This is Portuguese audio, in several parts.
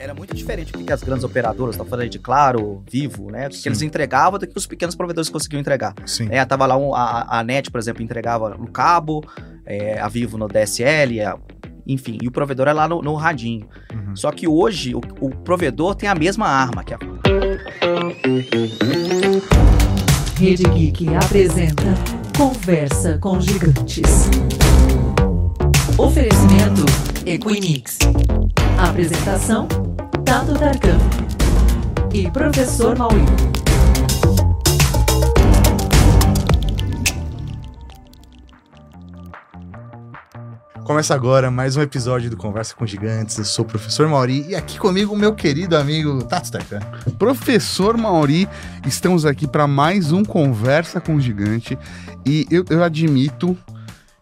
Era muito diferente do que as grandes operadoras, tá falando aí de Claro, Vivo, né? O que eles entregavam do que os pequenos provedores conseguiam entregar. Sim. Tava lá a NET, por exemplo, entregava no cabo, a Vivo no DSL, enfim, e o provedor é lá no radinho. Uhum. Só que hoje o provedor tem a mesma arma, que é Rede Geek apresenta Conversa com Gigantes. Oferecimento Equinix. Apresentação Tato Tarkan e Professor Mauri. Começa agora mais um episódio do Conversa com Gigantes. Eu sou o Professor Mauri e aqui comigo o meu querido amigo Tato Tarkan. Professor Mauri, estamos aqui para mais um Conversa com Gigante e eu admito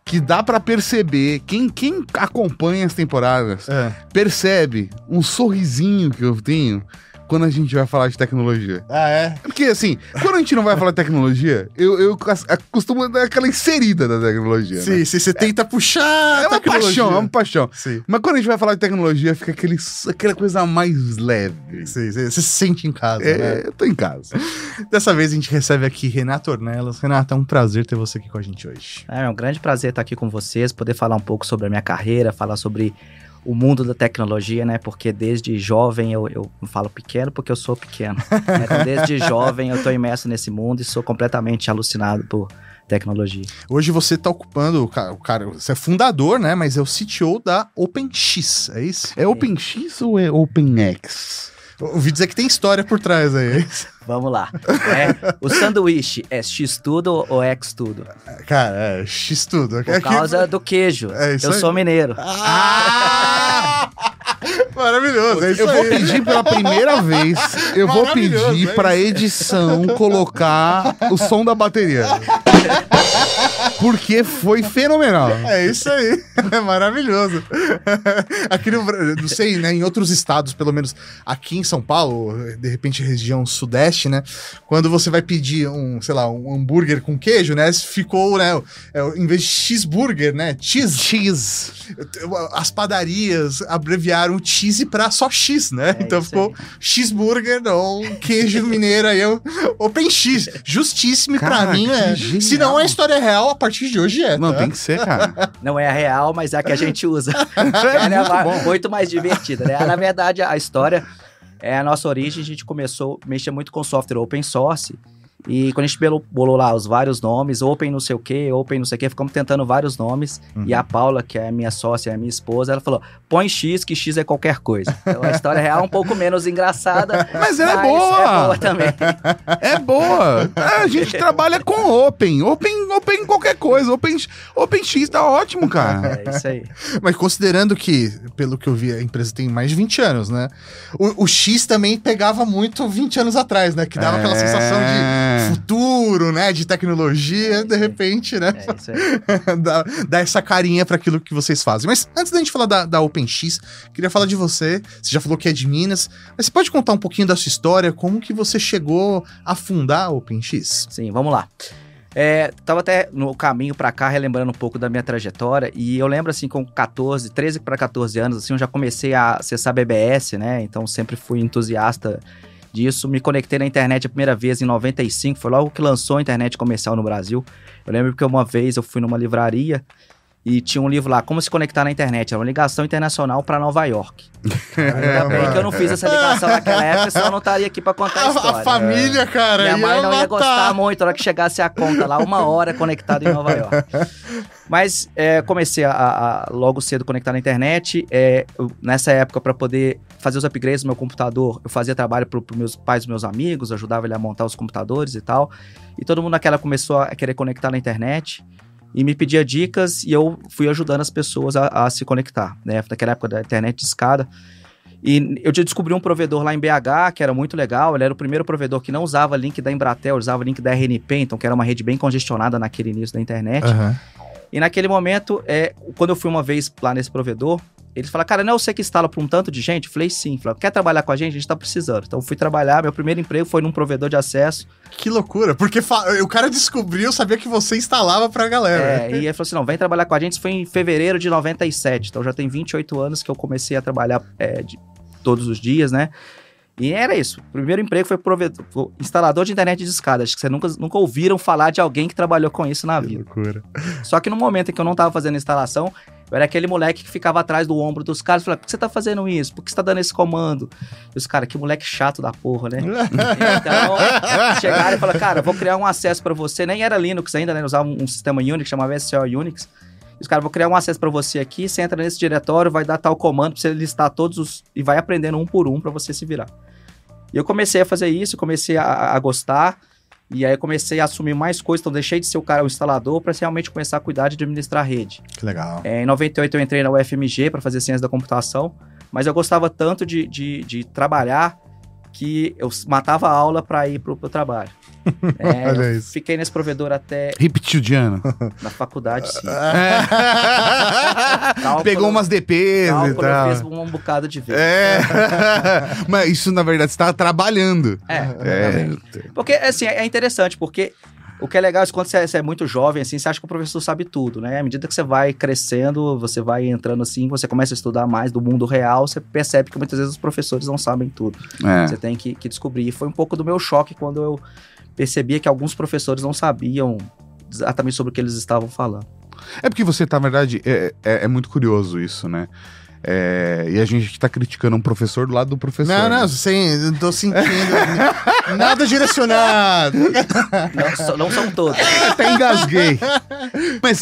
que dá para perceber, quem acompanha as temporadas, percebe um sorrisinho que eu tenho quando a gente vai falar de tecnologia. Ah, é? Porque, assim, quando a gente não vai falar de tecnologia, eu costumo dar aquela inserida da tecnologia, Sim, né? você tenta puxar É uma paixão. Sim. Mas quando a gente vai falar de tecnologia, fica aquela coisa mais leve. Sim, você se sente em casa, né? Eu tô em casa. Dessa vez a gente recebe aqui Renato Ornelas. Renato, é um prazer ter você aqui com a gente hoje. um grande prazer estar aqui com vocês, poder falar um pouco sobre a minha carreira, falar sobre o mundo da tecnologia, né? Porque desde jovem, eu falo pequeno porque eu sou pequeno. Né? Então, desde jovem eu tô imerso nesse mundo e sou completamente alucinado por tecnologia. Hoje você tá ocupando, você é fundador, né? Mas é o CTO da OpenX, é isso? É OpenX ou é OpenX? Eu ouvi dizer que tem história por trás aí. Vamos lá. O sanduíche é X-tudo ou X-tudo? Cara, é X-tudo. Por causa do queijo. É isso eu aí. sou mineiro. Maravilhoso, é isso Eu aí. vou pedir pela primeira vez, eu vou Maravilhoso, pedir é pra isso. edição colocar o som da bateria. Porque foi fenomenal. É isso aí, é maravilhoso. Aqui no, não sei, né, em outros estados, pelo menos aqui em São Paulo, de repente região sudeste, né, quando você vai pedir um hambúrguer com queijo, né, ficou, né, em vez de cheeseburger, né, cheese. As padarias abreviaram o cheese pra só X, né, então isso ficou cheeseburger ou queijo mineiro aí, Open X, justíssimo pra Cara, mim, que genial. se não é história real, a partir de hoje é, Não, tá? tem que ser, cara. Não é a real, mas é a que a gente usa. Muito mais divertida, né? Na verdade, a história a nossa origem. A gente começou a mexer muito com software open source. E quando a gente bolou lá os vários nomes, Open não sei o que, ficamos tentando vários nomes. Uhum. E a Paula, que é a minha sócia, a minha esposa, ela falou, põe X, que X é qualquer coisa. Então a história real é um pouco menos engraçada. Mas ela é boa. É boa também. É boa. A gente trabalha com Open qualquer coisa. Open X tá ótimo, cara. É isso aí. Mas considerando que, pelo que eu vi, a empresa tem mais de 20 anos, né? O X também pegava muito 20 anos atrás, né? Que dava aquela sensação de futuro, né? De tecnologia, de repente, né? É isso aí. dá essa carinha pra aquilo que vocês fazem. Mas antes da gente falar da OpenX, queria falar de você. Você já falou que é de Minas, mas você pode contar um pouquinho da sua história? Como que você chegou a fundar a OpenX? Sim, vamos lá. Tava até no caminho pra cá, relembrando um pouco da minha trajetória, e eu lembro, assim, com 13 para 14 anos, assim, eu já comecei a acessar BBS, né, então sempre fui entusiasta disso, me conectei na internet a primeira vez em 95, foi logo que lançou a internet comercial no Brasil. Eu lembro que uma vez eu fui numa livraria e tinha um livro lá, Como se conectar na internet, era uma ligação internacional pra Nova York. Ainda bem que eu não fiz essa ligação naquela época, senão eu não estaria aqui pra contar a história. A família, cara, minha mãe não ia matar. gostar muito na hora que chegasse a conta lá, 1 hora conectado em Nova York. Mas comecei a logo cedo conectar na internet. Nessa época, para poder fazer os upgrades no meu computador, eu fazia trabalho para meus pais e meus amigos, ajudava ele a montar os computadores e tal. E todo mundo naquela começou a querer conectar na internet e me pedia dicas e eu fui ajudando as pessoas a se conectar, né? Naquela época da internet de escada. E eu descobri um provedor lá em BH, que era muito legal. Ele era o primeiro provedor que não usava link da Embratel, usava link da RNP, então que era uma rede bem congestionada naquele início da internet. Uhum. E naquele momento, quando eu fui uma vez lá nesse provedor, eles falaram, cara, não é você que instala para um tanto de gente? Eu falei, sim. Falaram, quer trabalhar com a gente? A gente tá precisando. Então eu fui trabalhar, meu primeiro emprego foi num provedor de acesso. Que loucura, porque o cara descobriu, sabia que você instalava pra galera. E ele falou assim, não, vem trabalhar com a gente. Isso foi em fevereiro de 97, então já tem 28 anos que eu comecei a trabalhar todos os dias, né? E era isso. O primeiro emprego foi instalador de internet de escada. Acho que vocês nunca ouviram falar de alguém que trabalhou com isso na vida. Que loucura. Só que no momento em que eu não tava fazendo instalação, eu era aquele moleque que ficava atrás do ombro dos caras e falava, por que você tá fazendo isso? Por que você tá dando esse comando? E os caras, que moleque chato da porra, né? Então, chegaram e falaram, cara, vou criar um acesso pra você. Nem era Linux ainda, né? Usava um sistema Unix, chamava SO Unix. E os caras, vou criar um acesso pra você aqui, você entra nesse diretório, vai dar tal comando pra você listar todos os... E vai aprendendo um por um pra você se virar. E eu comecei a fazer isso, comecei a gostar, e aí eu comecei a assumir mais coisas, então deixei de ser o instalador para realmente começar a cuidar de administrar a rede. Que legal. Em 98 eu entrei na UFMG para fazer ciência da computação, mas eu gostava tanto de trabalhar que eu matava a aula para ir pro trabalho. Olha eu isso. fiquei nesse provedor até Repetidiano. na faculdade, sim. Pegou umas DPs e tal. Eu fiz um bocado de vezes. Mas isso, na verdade, você tava trabalhando. Porque, assim, é interessante, porque o que é legal é que quando você é muito jovem, assim, você acha que o professor sabe tudo, né? À medida que você vai crescendo, você vai entrando assim, você começa a estudar mais do mundo real, você percebe que muitas vezes os professores não sabem tudo. Você tem que descobrir. E foi um pouco do meu choque quando eu percebia que alguns professores não sabiam exatamente sobre o que eles estavam falando. É porque você, na verdade, é muito curioso isso, né? E a gente tá criticando um professor do lado do professor. Não, sim, tô sentindo nada direcionado. Não são todos. Até engasguei.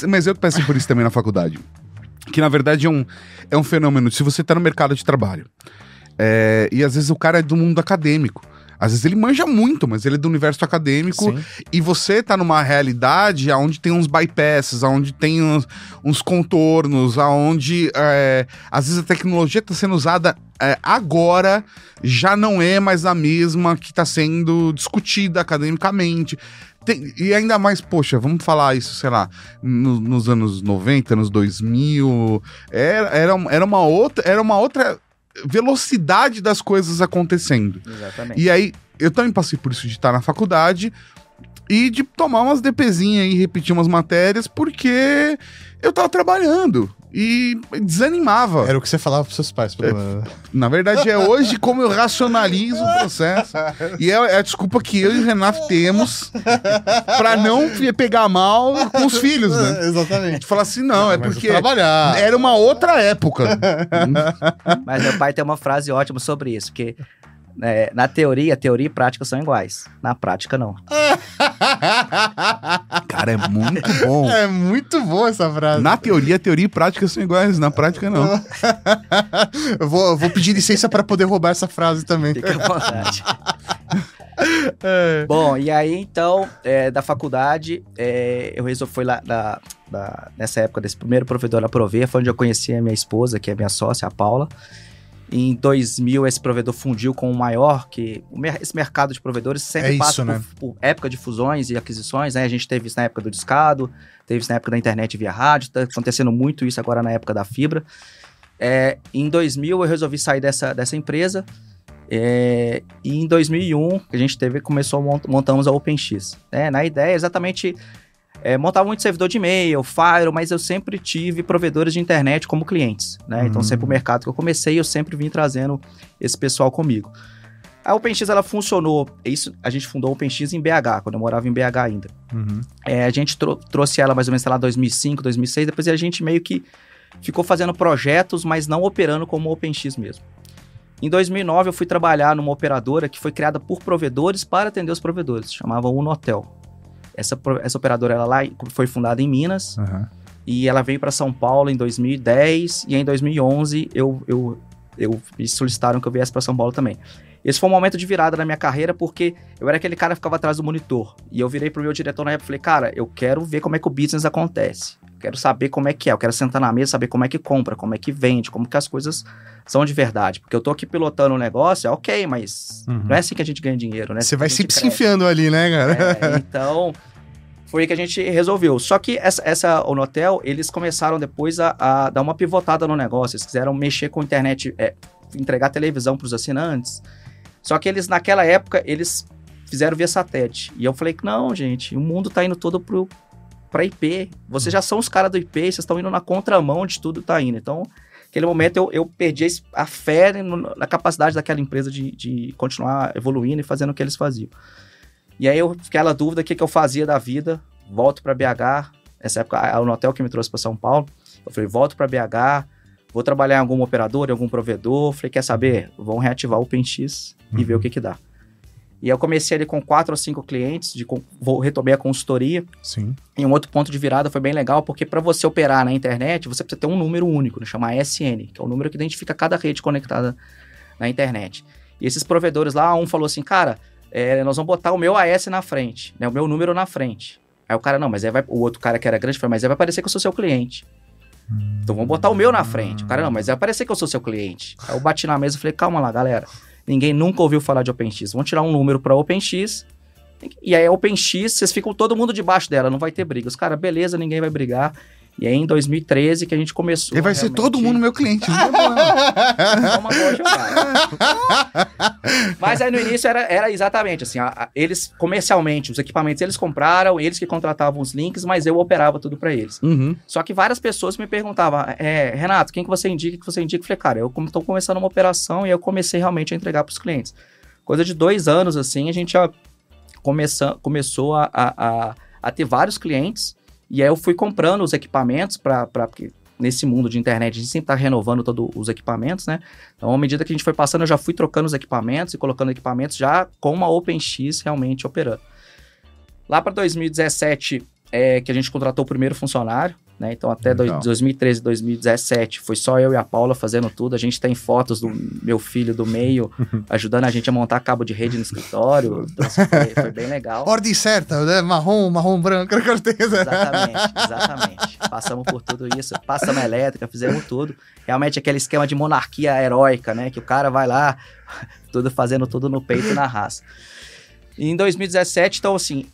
Mas eu passei por isso também na faculdade. Que, na verdade, é um fenômeno. Se você tá no mercado de trabalho, e às vezes o cara é do mundo acadêmico. Às vezes ele manja muito, mas ele é do universo acadêmico. Sim. E você tá numa realidade onde tem uns bypasses, onde tem uns contornos, onde às vezes a tecnologia tá sendo usada agora, já não é mais a mesma que tá sendo discutida academicamente. E ainda mais, poxa, vamos falar isso, sei lá, nos anos 90, anos 2000, era uma outra velocidade das coisas acontecendo. Exatamente. E aí, eu também passei por isso de estar na faculdade e de tomar umas DPzinhas e repetir umas matérias porque eu tava trabalhando e desanimava. Era o que você falava pros seus pais. Na verdade, é hoje como eu racionalizo o processo. E é a desculpa que eu e o Renato temos pra não pegar mal com os filhos, né? Exatamente. Falar assim, não, é porque trabalhar. Era uma outra época. Mas meu pai tem uma frase ótima sobre isso, que na teoria e prática são iguais. Na prática, não. Cara, é muito bom. É muito boa essa frase. Na teoria e prática são iguais. Na prática, não. Eu vou pedir licença para poder roubar essa frase também. Fica à vontade. Bom, e aí, então, da faculdade, eu resolvi, foi lá nessa época desse primeiro provedor da Provê, foi onde eu conheci a minha esposa, que é minha sócia, a Paula. Em 2000, esse provedor fundiu com o maior, que esse mercado de provedores sempre passa por época de fusões e aquisições, né? A gente teve isso na época do discado, teve isso na época da internet via rádio, tá acontecendo muito isso agora na época da fibra. Em 2000, eu resolvi sair dessa empresa, e em 2001, a gente montamos a OpenX. Na ideia, exatamente... montava muito servidor de e-mail, Firewall, mas eu sempre tive provedores de internet como clientes, né? Então, sempre o mercado que eu comecei, eu sempre vim trazendo esse pessoal comigo. A OpenX, ela funcionou, a gente fundou a OpenX em BH, quando eu morava em BH ainda. A gente trouxe ela mais ou menos, sei lá, 2005, 2006, depois a gente meio que ficou fazendo projetos, mas não operando como OpenX mesmo. Em 2009, eu fui trabalhar numa operadora que foi criada por provedores para atender os provedores, chamava Unotel. Essa operadora, ela lá foi fundada em Minas, e ela veio para São Paulo em 2010, e em 2011 me solicitaram que eu viesse para São Paulo também. Esse foi um momento de virada na minha carreira, porque eu era aquele cara que ficava atrás do monitor, e eu virei pro meu diretor na época e falei, cara, eu quero ver como é que o business acontece, quero saber como é que eu quero sentar na mesa, saber como é que compra, como é que vende, como que as coisas são de verdade, porque eu tô aqui pilotando um negócio, ok, mas não é assim que a gente ganha dinheiro, né? Você vai sempre se enfiando ali, né, cara? Então, foi aí que a gente resolveu. Só que essa Unotel, eles começaram depois a dar uma pivotada no negócio, eles quiseram mexer com a internet, entregar televisão pros assinantes, só que eles, naquela época, eles fizeram via satélite, e eu falei que não, gente, o mundo tá indo todo pra IP, vocês já são os caras do IP, vocês estão indo na contramão de tudo tá indo, então Naquele momento eu perdi a fé na capacidade daquela empresa de continuar evoluindo e fazendo o que eles faziam. E aí aquela dúvida, o que eu fazia da vida, volto para BH, nessa época o hotel que me trouxe para São Paulo, eu falei, volto para BH, vou trabalhar em algum operador, em algum provedor, falei, quer saber? Vamos reativar o OpenX e ver o que dá. E eu comecei ali com 4 ou 5 clientes, retomei a consultoria. Sim. E um outro ponto de virada foi bem legal, porque para você operar na internet, você precisa ter um número único, chama ASN, que é o número que identifica cada rede conectada na internet. E esses provedores lá, um falou assim, cara, nós vamos botar o meu AS na frente, né, o meu número na frente. Aí o cara, não, mas o outro cara que era grande falou, mas aí vai parecer que eu sou seu cliente. Então vamos botar o meu na frente. O cara, não, mas vai parecer que eu sou seu cliente. Aí eu bati na mesa e falei, calma lá, galera. Ninguém nunca ouviu falar de OpenX. Vamos tirar um número para OpenX. E aí a OpenX, vocês ficam todo mundo debaixo dela, não vai ter briga. Os caras, beleza, ninguém vai brigar. E aí em 2013 que a gente começou. E vai ser todo mundo meu cliente. Toma gosto, cara. Mas aí no início era exatamente assim, eles comercialmente, os equipamentos eles compraram, eles que contratavam os links, mas eu operava tudo para eles. Só que várias pessoas me perguntavam, Renato, quem que você indica? Eu falei, cara, eu estou começando uma operação e eu comecei realmente a entregar para os clientes. Coisa de 2 anos assim, a gente já começou a ter vários clientes. E aí eu fui comprando os equipamentos porque nesse mundo de internet a gente sempre está renovando todos os equipamentos, né? Então, à medida que a gente foi passando, eu já fui trocando os equipamentos e colocando equipamentos já com uma OpenX realmente operando. Lá para 2017 que a gente contratou o primeiro funcionário, né? Então até 2013, 2017 foi só eu e a Paula fazendo tudo. A gente tem fotos do meu filho do meio ajudando a gente a montar cabo de rede no escritório. Então, foi bem legal. Ordem certa, né? Marrom, branco, certeza. Exatamente. Passamos por tudo isso. Passamos elétrica, fizemos tudo. Realmente aquele esquema de monarquia heróica, né? Que o cara vai lá, fazendo tudo no peito e na raça. E em 2017, então assim,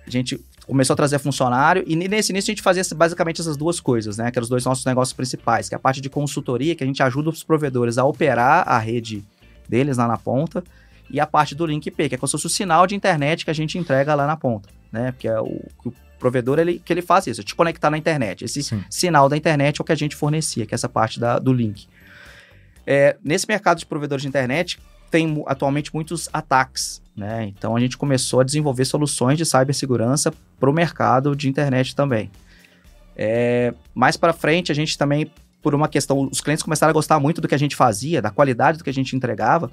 a gente começou a trazer funcionário, e nesse início a gente fazia basicamente essas duas coisas, né? Que eram os 2 nossos negócios principais, que é a parte de consultoria, que a gente ajuda os provedores a operar a rede deles lá na ponta, e a parte do Link IP, que é como se fosse o sinal de internet que a gente entrega lá na ponta, né? Porque é o provedor, que ele faz isso, te conectar na internet. Esse sinal da internet é o que a gente fornecia, que é essa parte do link. Nesse mercado de provedores de internet, tem atualmente muitos ataques, né? Então a gente começou a desenvolver soluções de cibersegurança para o mercado de internet também. Mais para frente, a gente também, por uma questão, os clientes começaram a gostar muito do que a gente fazia, da qualidade do que a gente entregava,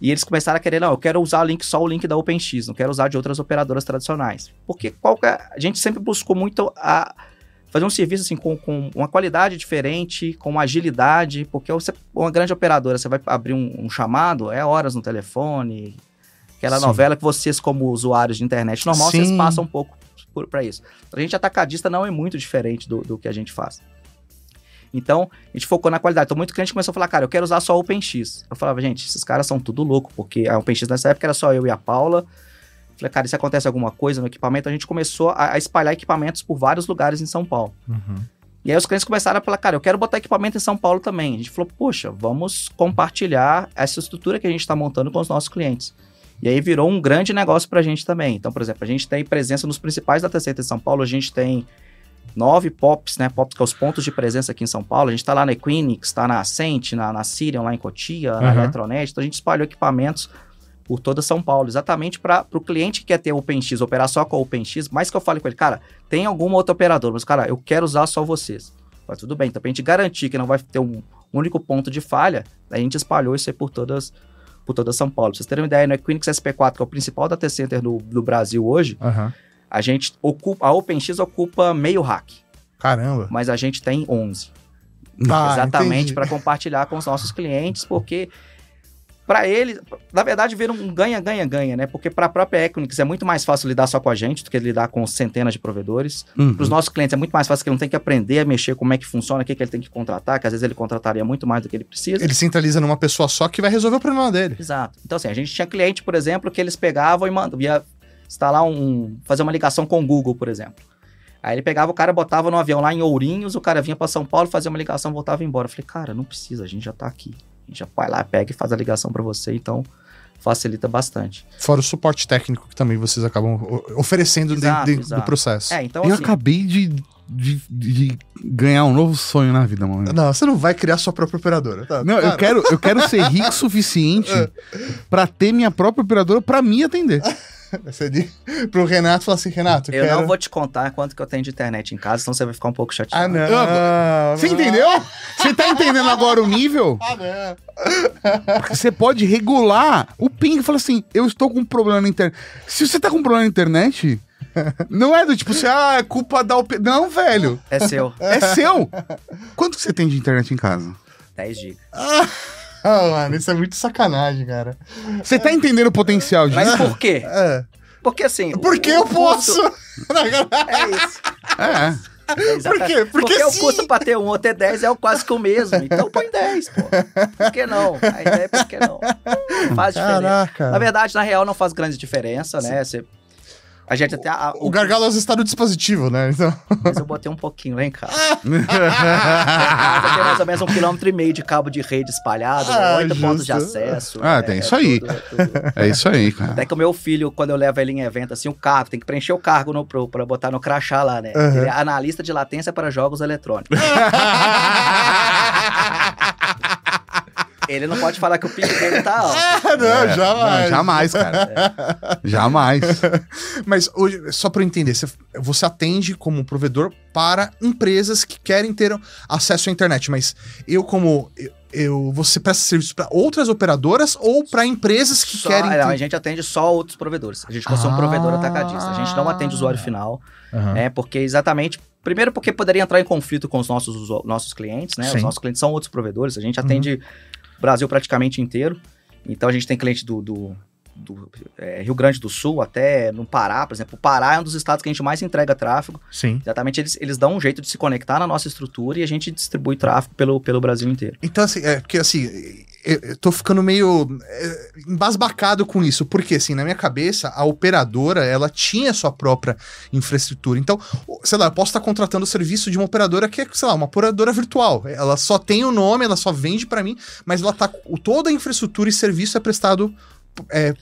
e eles começaram a querer, não, eu quero usar só o link da OpenX, não quero usar de outras operadoras tradicionais. Porque a gente sempre buscou muito fazer um serviço assim, com uma qualidade diferente, com uma agilidade, porque uma grande operadora, você vai abrir um chamado, horas no telefone, aquela novela que vocês, como usuários de internet normal, vocês passam um pouco para isso. A gente atacadista não é muito diferente do que a gente faz. Então, a gente focou na qualidade. Então, muito cliente começou a falar, cara, eu quero usar só o OpenX. Eu falava, gente, esses caras são tudo louco, porque a OpenX nessa época era só eu e a Paula. Falei, cara, e se acontece alguma coisa no equipamento, a gente começou a espalhar equipamentos por vários lugares em São Paulo. E aí os clientes começaram a falar, cara, eu quero botar equipamento em São Paulo também. A gente falou, poxa, vamos compartilhar essa estrutura que a gente está montando com os nossos clientes. E aí virou um grande negócio para a gente também. Então, por exemplo, a gente tem presença nos principais data centers em São Paulo, a gente tem 9 POPs, né? POPs que é os pontos de presença aqui em São Paulo. A gente está lá na Equinix, está na Ascent, na Sirion, lá em Cotia, na Eletronet. Então a gente espalhou equipamentos por toda São Paulo, exatamente para o cliente que quer ter OpenX, operar só com a OpenX, mais que eu fale com ele, cara, tem alguma outra operadora, mas cara, eu quero usar só vocês. Mas tudo bem, então pra gente garantir que não vai ter um único ponto de falha, a gente espalhou isso aí por toda São Paulo. Pra vocês terem uma ideia, no Equinix SP4, que é o principal data center do Brasil hoje, a OpenX ocupa meio rack. Caramba. Mas a gente tem 11. Exatamente para compartilhar com os nossos clientes, porque para ele, na verdade, vira um ganha-ganha-ganha, né? Porque para a própria Equinix é muito mais fácil lidar só com a gente do que lidar com centenas de provedores. Para os nossos clientes é muito mais fácil, que ele não tem que aprender a mexer, como é que funciona, o que ele tem que contratar, que às vezes ele contrataria muito mais do que ele precisa. Ele centraliza numa pessoa só que vai resolver o problema dele. Exato. Então, assim, a gente tinha cliente, por exemplo, que eles pegavam e ia instalar fazer uma ligação com o Google, por exemplo. Aí ele pegava o cara, botava no avião lá em Ourinhos, o cara vinha para São Paulo, fazia uma ligação, voltava embora. Eu falei, cara, não precisa, a gente já tá aqui. A gente já vai lá, pega e faz a ligação para você, então facilita bastante. Fora o suporte técnico que também vocês acabam oferecendo dentro do processo. Então, Eu assim, acabei de ganhar um novo sonho na vida, mano. Não, você não vai criar sua própria operadora. Tá? Não, eu quero ser rico o suficiente pra ter minha própria operadora pra me atender. Você pro Renato falar assim, Renato, eu quero... não vou te contar quanto que eu tenho de internet em casa, senão você vai ficar um pouco chateado. Ah, não. Você entendeu? Você tá entendendo agora o nível? Ah, não. Porque você pode regular o ping e falar assim, eu estou com um problema na internet. Se você tá com um problema na internet, não é do tipo, é culpa da Não, velho. É seu. É seu. Quanto que você tem de internet em casa? 10 GB. Ah, mano, isso é muito sacanagem, cara. Você tá entendendo o potencial disso? Mas por quê? É. Porque assim... Porque eu posso! É isso. É. Por quê? Porque o sim. custo pra ter um ou ter 10 é quase que o mesmo. Então põe 10, pô. Por que não? A ideia é por que não? Não faz diferença. Caraca. Na verdade, na real, não faz grande diferença, né? A gente até... O gargalo às vezes tá no dispositivo, né? Então... Mas eu botei um pouquinho lá em casa. Em casa tem mais ou menos 1,5 km de cabo de rede espalhado, 8 pontos de acesso. Tem isso aí. É isso aí, cara. Até que o meu filho, quando eu levo ele em evento, assim, o cargo, tem que preencher o cargo pra botar no crachá lá, né? Uhum. Ele é analista de latência para jogos eletrônicos. Ele não pode falar que o ping dele tá alto. Não, jamais. Não, jamais, cara. Jamais. Mas hoje, só pra eu entender, você atende como provedor para empresas que querem ter acesso à internet, mas você presta serviço para outras operadoras ou para empresas que querem... Não, a gente atende só outros provedores. A gente fosse um provedor atacadista. A gente não atende usuário final, né? Porque exatamente... Primeiro porque poderia entrar em conflito com os nossos clientes, né? Sim. Os nossos clientes são outros provedores. A gente atende o Brasil praticamente inteiro. Então a gente tem cliente do Rio Grande do Sul até no Pará, por exemplo. O Pará é um dos estados que a gente mais entrega tráfego. Sim. Exatamente, eles dão um jeito de se conectar na nossa estrutura e a gente distribui tráfego pelo Brasil inteiro. Então, assim, porque assim, eu tô ficando meio embasbacado com isso, porque assim, na minha cabeça, a operadora, ela tinha sua própria infraestrutura. Então, sei lá, eu posso estar contratando o serviço de uma operadora que é, sei lá, uma operadora virtual. Ela só tem o nome, ela só vende pra mim, mas ela tá, toda a infraestrutura e serviço é prestado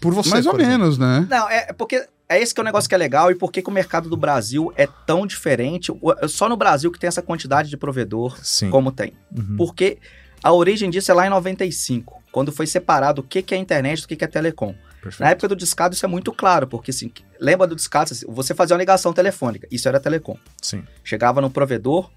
por você. Mais ou menos, né? Não, porque é esse que é o negócio que é legal e por que o mercado do Brasil é tão diferente. Só no Brasil que tem essa quantidade de provedor como tem. Porque a origem disso é lá em 95, quando foi separado o que é internet do que é telecom. Perfeito. Na época do discado isso é muito claro, porque assim, lembra do discado, assim, você fazia uma ligação telefônica, isso era telecom. Sim. Chegava no provedor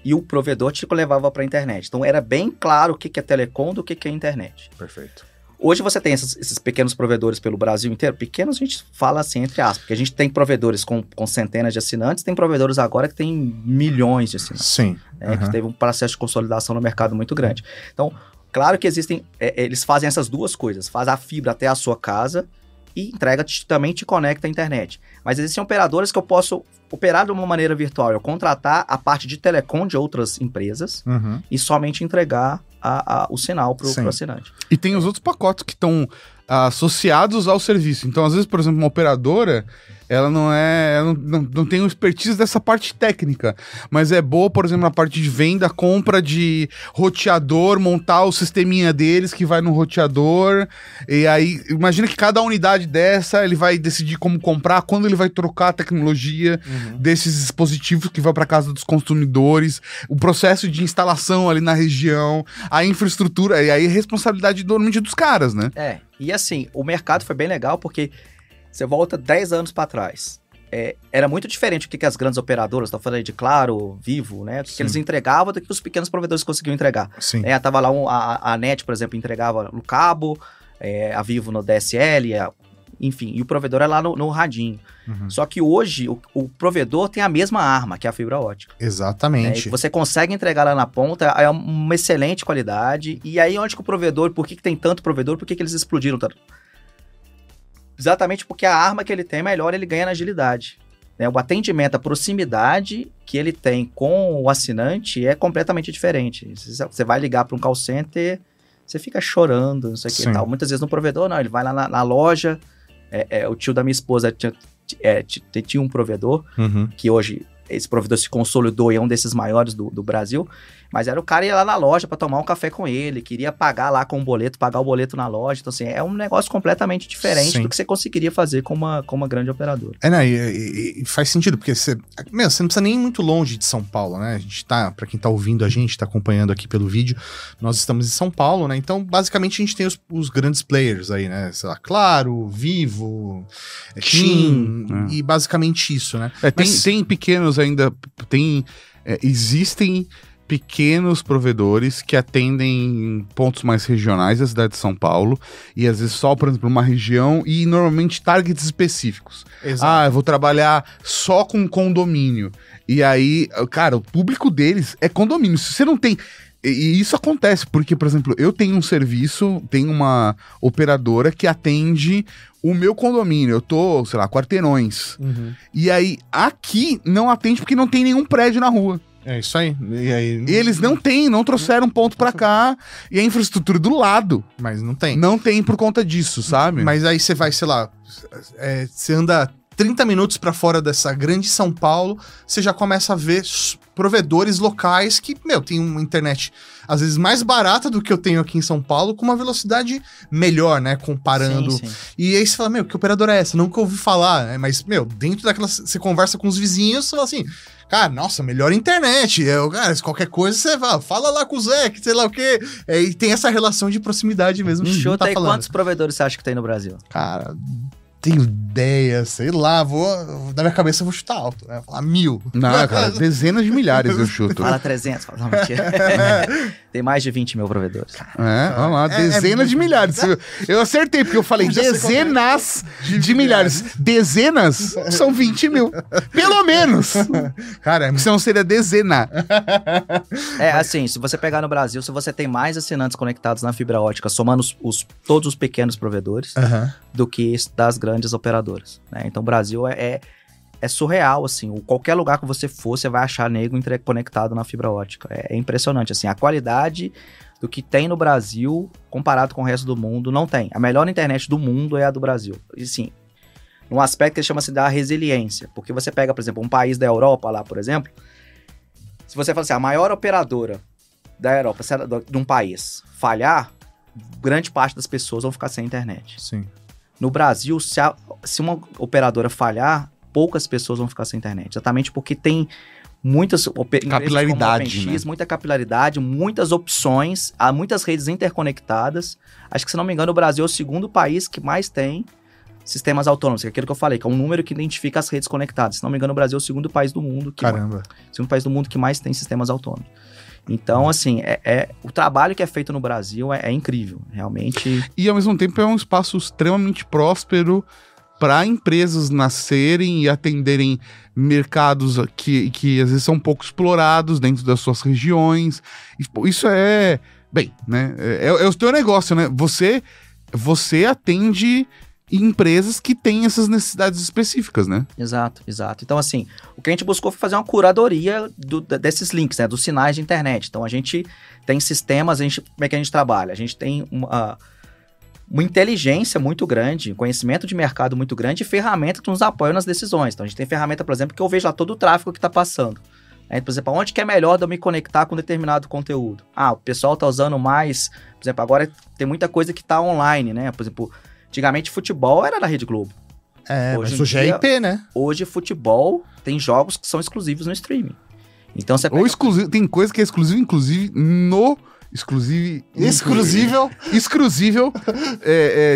e o provedor te levava para a internet. Então era bem claro o que é telecom do que é internet. Perfeito. Hoje você tem esses pequenos provedores pelo Brasil inteiro. Pequenos a gente fala assim, entre aspas, porque a gente tem provedores com centenas de assinantes, tem provedores agora que tem milhões de assinantes. Sim. Que teve um processo de consolidação no mercado muito grande. Então, claro que existem, eles fazem essas duas coisas, faz a fibra até a sua casa e entrega, também te conecta à internet. Mas existem operadoras que eu posso operar de uma maneira virtual, eu contratar a parte de telecom de outras empresas e somente entregar o sinal para o assinante. E tem os outros pacotes que estão associados ao serviço. Então, às vezes, por exemplo, uma operadora, ela não tem o expertise dessa parte técnica, mas é boa, por exemplo, na parte de venda, compra de roteador, montar o sisteminha deles que vai no roteador, e aí, imagina que cada unidade dessa, ele vai decidir como comprar, quando ele vai trocar a tecnologia desses dispositivos que vai para casa dos consumidores, o processo de instalação ali na região, a infraestrutura, e aí a responsabilidade normalmente dos caras, né? E assim, o mercado foi bem legal porque você volta 10 anos para trás. Era muito diferente o que as grandes operadoras, estou falando aí de Claro, Vivo, né? O que eles entregavam do que os pequenos provedores conseguiam entregar. Sim. Tava lá a NET, por exemplo, entregava no cabo, a Vivo no DSL, enfim, e o provedor é lá no radinho. Só que hoje o provedor tem a mesma arma, que é a fibra ótica. Exatamente. Você consegue entregar lá na ponta, é uma excelente qualidade. E aí onde que o provedor, por que tem tanto provedor, por que eles explodiram tanto? Exatamente porque a arma que ele tem, melhor ele ganha na agilidade. O atendimento, a proximidade que ele tem com o assinante é completamente diferente. Você vai ligar para um call center, você fica chorando, não sei o que e tal. Muitas vezes no provedor, não, ele vai lá na loja. O tio da minha esposa tinha um provedor, que hoje esse provedor se consolidou e é um desses maiores do Brasil. Mas era o cara ia lá na loja pra tomar um café com ele, queria pagar lá com um boleto, pagar o boleto na loja. Então, assim, é um negócio completamente diferente Sim. do que você conseguiria fazer com uma grande operadora. Né, e faz sentido, porque você não precisa nem ir muito longe de São Paulo, né? A gente tá, pra quem tá ouvindo a gente, tá acompanhando aqui pelo vídeo, nós estamos em São Paulo, né? Então, basicamente, a gente tem os grandes players aí, né? Sei lá, Claro, Vivo, TIM, e basicamente isso, né? Tem pequenos ainda, existem pequenos provedores que atendem pontos mais regionais da cidade de São Paulo e às vezes só, por exemplo, uma região e normalmente targets específicos. Exato. Eu vou trabalhar só com condomínio. E aí, cara, o público deles é condomínio. Se você não tem... E isso acontece porque, por exemplo, eu tenho um serviço, tenho uma operadora que atende o meu condomínio. Eu tô, sei lá, Quarteirões. Uhum. E aí, aqui não atende porque não tem nenhum prédio na rua. É isso aí. E aí. Eles não trouxeram ponto pra cá e a infraestrutura do lado. Mas não tem. Não tem por conta disso, sabe? Mas aí você vai, sei lá, você anda 30 minutos pra fora dessa grande São Paulo, você já começa a ver provedores locais que, tem uma internet às vezes mais barata do que eu tenho aqui em São Paulo, com uma velocidade melhor, né, comparando. Sim. E aí você fala, que operadora é essa? Nunca ouvi falar, né? Mas, dentro daquela, você conversa com os vizinhos, você fala assim, cara, nossa, melhor internet. Cara, qualquer coisa você fala lá com o Zé, que sei lá o quê. E tem essa relação de proximidade mesmo. Que Chuta tá aí, falando. quantos provedores você acha que tem no Brasil? Cara, tenho ideia, sei lá, na minha cabeça eu vou chutar alto, né? Falar 1000. Não, cara, dezenas de milhares eu chuto. Fala 300, fala, não, mentira. Tem mais de 20 mil provedores. Olha lá, dezenas de milhares. Eu acertei, porque eu falei dezenas de milhares. Dezenas são 20 mil. Pelo menos. Cara, Senão seria dezena. Assim, se você pegar no Brasil, se você tem mais assinantes conectados na fibra ótica, somando todos os pequenos provedores, do que das grandes operadoras, né? Então, o Brasil é surreal, assim. Qualquer lugar que você for, você vai achar nego conectado na fibra ótica. É impressionante, assim. A qualidade do que tem no Brasil, comparado com o resto do mundo, não tem. A melhor internet do mundo é a do Brasil. E, sim, num aspecto que chama-se da resiliência. Porque você pega, por exemplo, um país da Europa lá, por exemplo, se você fala assim, a maior operadora da Europa, de um país, falhar, grande parte das pessoas vão ficar sem internet. Sim. No Brasil, se uma operadora falhar, poucas pessoas vão ficar sem internet. Exatamente porque tem muitas capilaridade, né? Muita capilaridade, muitas opções, há muitas redes interconectadas. Acho que, se não me engano, o Brasil é o segundo país que mais tem sistemas autônomos, que é aquilo que eu falei, que é um número que identifica as redes conectadas. Se não me engano, o Brasil é o segundo país do mundo que mais tem sistemas autônomos. Então, assim, o trabalho que é feito no Brasil é incrível, realmente. E, ao mesmo tempo, é um espaço extremamente próspero para empresas nascerem e atenderem mercados que às vezes são pouco explorados dentro das suas regiões. Isso é... Bem, né? É o teu negócio, né? Você atende empresas que têm essas necessidades específicas, né? Exato. Então, assim, o que a gente buscou foi fazer uma curadoria desses links, né? Dos sinais de internet. Então, a gente tem sistemas, como é que a gente trabalha? A gente tem uma inteligência muito grande, um conhecimento de mercado muito grande e ferramentas que nos apoiam nas decisões. Então, a gente tem ferramenta, por exemplo, que eu vejo lá todo o tráfego que está passando. Por exemplo, onde que é melhor de eu me conectar com determinado conteúdo? O pessoal está usando mais... Por exemplo, agora tem muita coisa que está online, né? Por exemplo, antigamente futebol era da Rede Globo. Mas hoje é IP, né? Hoje futebol tem jogos que são exclusivos no streaming. Então você pega... exclusivo, tem coisa que é exclusiva, inclusive, no... Exclusivo.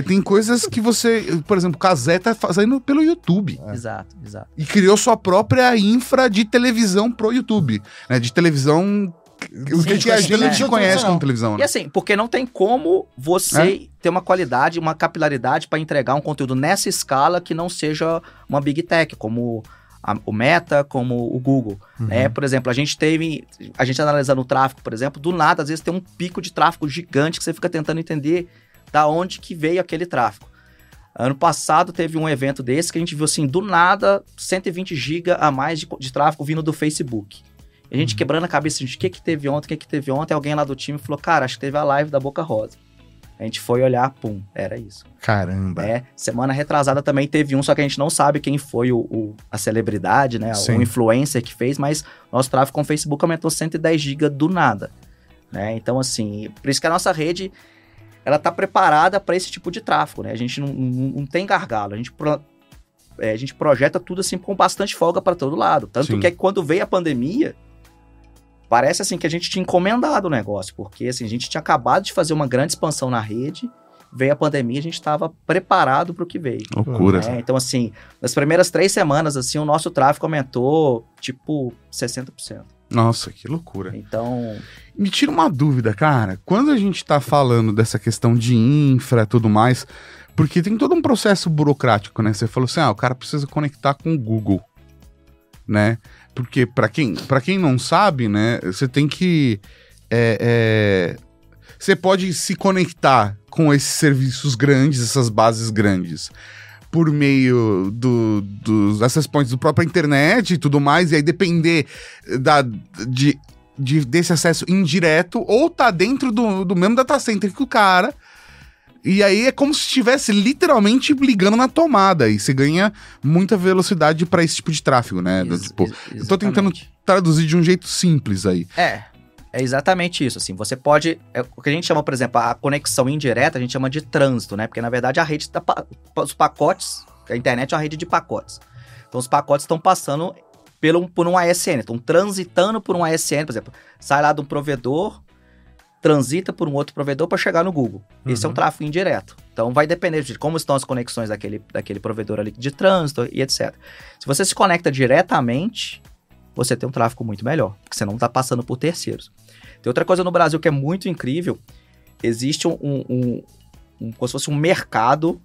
Tem coisas que você... Por exemplo, Cazé tá fazendo pelo YouTube. Exato. E criou sua própria infra de televisão pro YouTube. Né? De televisão... O que a gente conhece como televisão. Né? E assim, porque não tem como você ter uma qualidade, uma capilaridade para entregar um conteúdo nessa escala que não seja uma Big Tech, como o Meta, como o Google. Né? Por exemplo, a gente analisando o tráfego, por exemplo, do nada, às vezes tem um pico de tráfego gigante que você fica tentando entender da onde que veio aquele tráfego. Ano passado teve um evento desse que a gente viu assim, do nada, 120 GB a mais de tráfego vindo do Facebook. E a gente quebrando a cabeça de o que teve ontem, alguém lá do time falou, cara, acho que teve a live da Boca Rosa. A gente foi olhar, pum, era isso. Caramba. Semana retrasada também teve um, só que a gente não sabe quem foi a celebridade, né? Sim. O influencer que fez, mas nosso tráfego com o Facebook aumentou 110 GB do nada. Né? Então, assim, por isso que a nossa rede, ela tá preparada para esse tipo de tráfego, né? A gente não tem gargalo, a gente projeta tudo assim com bastante folga para todo lado. Tanto Sim. que quando veio a pandemia, parece assim que a gente tinha encomendado o negócio, porque assim, a gente tinha acabado de fazer uma grande expansão na rede, veio a pandemia, a gente estava preparado para o que veio. Loucura. Né? Então, assim, nas primeiras 3 semanas, assim, o nosso tráfego aumentou, tipo, 60%. Nossa, que loucura. Então, Me tira uma dúvida, cara. Quando a gente tá falando dessa questão de infra e tudo mais, porque tem todo um processo burocrático, né? Você falou assim, o cara precisa conectar com o Google, né? Porque pra quem não sabe, né, você tem que... Você pode se conectar com esses serviços grandes, essas bases grandes, por meio dos access points da própria internet e tudo mais, e aí depender desse acesso indireto, ou tá dentro do mesmo data center que o cara, e aí é como se estivesse literalmente ligando na tomada, e você ganha muita velocidade para esse tipo de tráfego, né? Eu tô tentando traduzir de um jeito simples aí. É exatamente isso, assim, você pode, o que a gente chama, por exemplo, a conexão indireta, a gente chama de trânsito, né, porque na verdade a rede, os pacotes, a internet é uma rede de pacotes, então os pacotes estão passando por um ASN, estão transitando por um ASN, por exemplo, sai lá de um provedor, transita por um outro provedor para chegar no Google, esse é um tráfego indireto, então vai depender de como estão as conexões daquele provedor ali de trânsito e etc. Se você se conecta diretamente, você tem um tráfego muito melhor, porque você não está passando por terceiros. Tem outra coisa no Brasil que é muito incrível, existe como se fosse um mercadão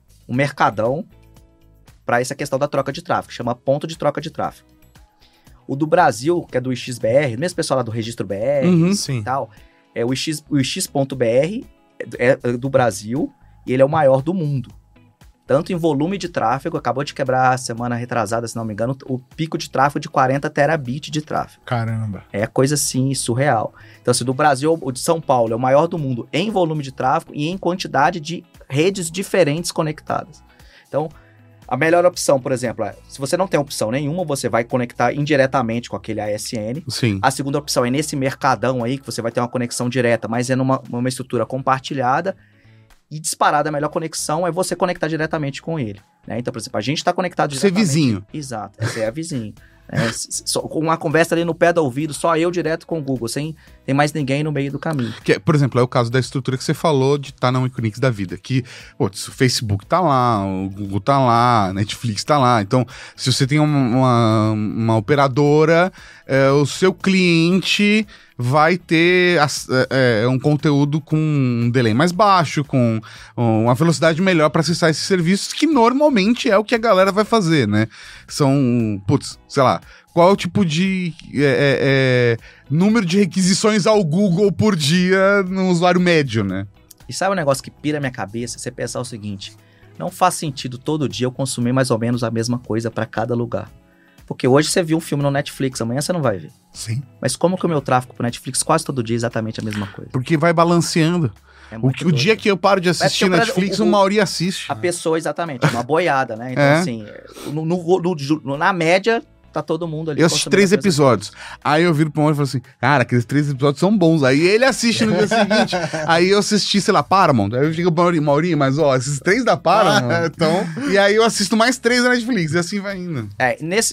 para essa questão da troca de tráfego, chama ponto de troca de tráfego. O do Brasil, que é do IXBR, mesmo pessoal lá do Registro BR e tal, o X.br é do Brasil e ele é o maior do mundo. Tanto em volume de tráfego, acabou de quebrar a semana retrasada, se não me engano, o pico de tráfego de 40 terabit de tráfego. Caramba. É coisa assim, surreal. Então, assim, do Brasil, o de São Paulo é o maior do mundo em volume de tráfego e em quantidade de redes diferentes conectadas. Então, a melhor opção, por exemplo, se você não tem opção nenhuma, você vai conectar indiretamente com aquele ASN. Sim. A segunda opção é nesse mercadão aí, que você vai ter uma conexão direta, mas é numa estrutura compartilhada. E disparada, a melhor conexão é você conectar diretamente com ele. Né? Então, por exemplo, a gente está conectado diretamente... Ser vizinho. Exato, essa é a vizinho. Com uma conversa ali no pé do ouvido, só eu direto com o Google, sem tem mais ninguém no meio do caminho. Que, por exemplo, é o caso da estrutura que você falou de estar na Equinix da vida, que o Facebook tá lá, o Google tá lá, a Netflix tá lá. Então, se você tem uma operadora, o seu cliente vai ter um conteúdo com um delay mais baixo, com uma velocidade melhor para acessar esses serviços, que normalmente é o que a galera vai fazer, né? São, sei lá, qual é o tipo de número de requisições ao Google por dia no usuário médio, né? E sabe um negócio que pira a minha cabeça? Você pensar o seguinte, não faz sentido todo dia eu consumir mais ou menos a mesma coisa para cada lugar. Porque hoje você viu um filme no Netflix, amanhã você não vai ver. Sim. Mas como que o meu tráfego pro Netflix quase todo dia é exatamente a mesma coisa? Porque vai balanceando. O dia que eu paro de assistir Netflix, uma hora assiste. A pessoa, exatamente, uma boiada, né? Então, assim, na média, tá todo mundo ali. Eu assisti 3 episódios. Aí eu viro pro Mauro e falo assim, cara, aqueles 3 episódios são bons. Aí ele assiste no dia seguinte. Aí eu assisti, sei lá, Paramount. Aí eu digo pro Maurinho, mas ó, esses 3 da Paramount. Então... E aí eu assisto mais 3 da Netflix. E assim vai indo.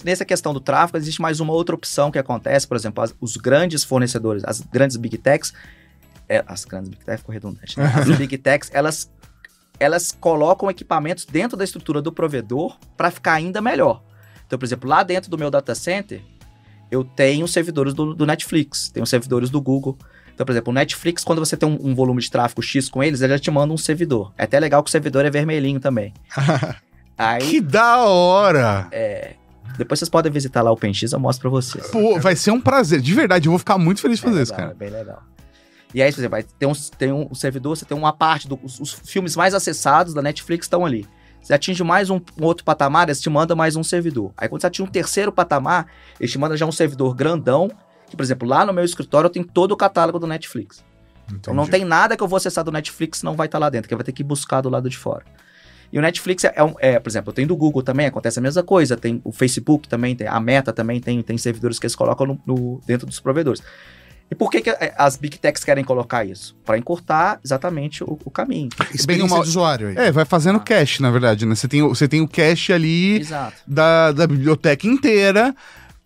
Nessa questão do tráfego, existe mais uma outra opção que acontece. Por exemplo, os grandes fornecedores, as grandes Big Techs, as grandes Big Techs ficou redundante, né? As Big Techs, elas colocam equipamentos dentro da estrutura do provedor para ficar ainda melhor. Então, por exemplo, lá dentro do meu data center, eu tenho servidores do Netflix, tenho servidores do Google. Então, por exemplo, o Netflix, quando você tem um volume de tráfego X com eles, ele já te manda um servidor. É até legal que o servidor é vermelhinho também. Aí, que da hora! Depois vocês podem visitar lá o OpenX, eu mostro pra vocês. Pô, vai ser um prazer. De verdade, eu vou ficar muito feliz de fazer isso, cara. É bem legal. E aí, por exemplo, tem um servidor, você tem uma parte os filmes mais acessados da Netflix estão ali. Você atinge mais um outro patamar, eles te mandam mais um servidor. Aí quando você atinge um terceiro patamar, eles te mandam já um servidor grandão, que, por exemplo, lá no meu escritório eu tenho todo o catálogo do Netflix. Então não tem nada que eu vou acessar do Netflix que não vai estar lá dentro, que vai ter que buscar do lado de fora. E o Netflix por exemplo, tem do Google também, acontece a mesma coisa, tem o Facebook também, tem a Meta também, tem servidores que eles colocam dentro dos provedores. E por que as Big Techs querem colocar isso? Para encurtar exatamente o caminho. Experiência do usuário aí. Vai fazendo cache, na verdade, né? Você tem o cache ali da biblioteca inteira,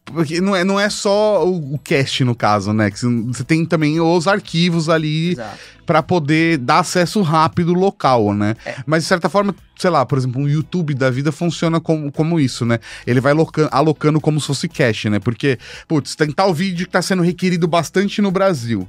porque não é só o cache, no caso, né? Que você tem também os arquivos ali para poder dar acesso rápido local, né? Mas, de certa forma, sei lá, por exemplo, um YouTube da vida funciona como isso, né? Ele vai alocando como se fosse cache, né? Porque, putz, tem tal vídeo que tá sendo requerido bastante no Brasil.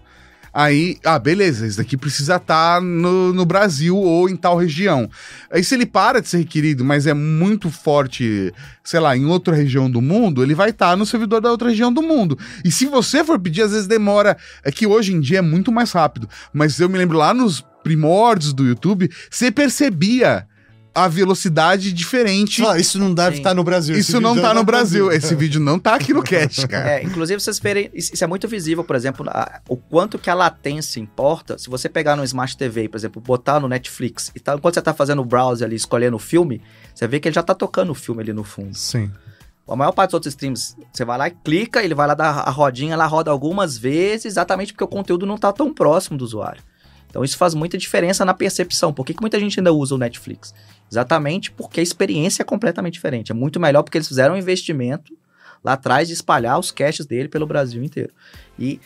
Aí, beleza, esse daqui precisa estar no Brasil ou em tal região. Aí se ele para de ser requerido, mas é muito forte, sei lá, em outra região do mundo, ele vai estar no servidor da outra região do mundo. E se você for pedir, às vezes demora, é que hoje em dia é muito mais rápido, mas eu me lembro lá nos primórdios do YouTube, você percebia a velocidade diferente. Isso não deve estar no Brasil. Isso não tá no Brasil. Esse vídeo não tá aqui no cache, cara. Inclusive, vocês verem, isso é muito visível, por exemplo, o quanto que a latência importa. Se você pegar no Smart TV, por exemplo, botar no Netflix, e enquanto você tá fazendo o browser ali, escolhendo o filme, você vê que ele já tá tocando o filme ali no fundo. Sim. A maior parte dos outros streams, você vai lá e clica, ele vai lá dar a rodinha, ela roda algumas vezes, exatamente porque o conteúdo não tá tão próximo do usuário. Então isso faz muita diferença na percepção. Por que muita gente ainda usa o Netflix? Exatamente porque a experiência é completamente diferente. É muito melhor porque eles fizeram um investimento lá atrás de espalhar os caches dele pelo Brasil inteiro. E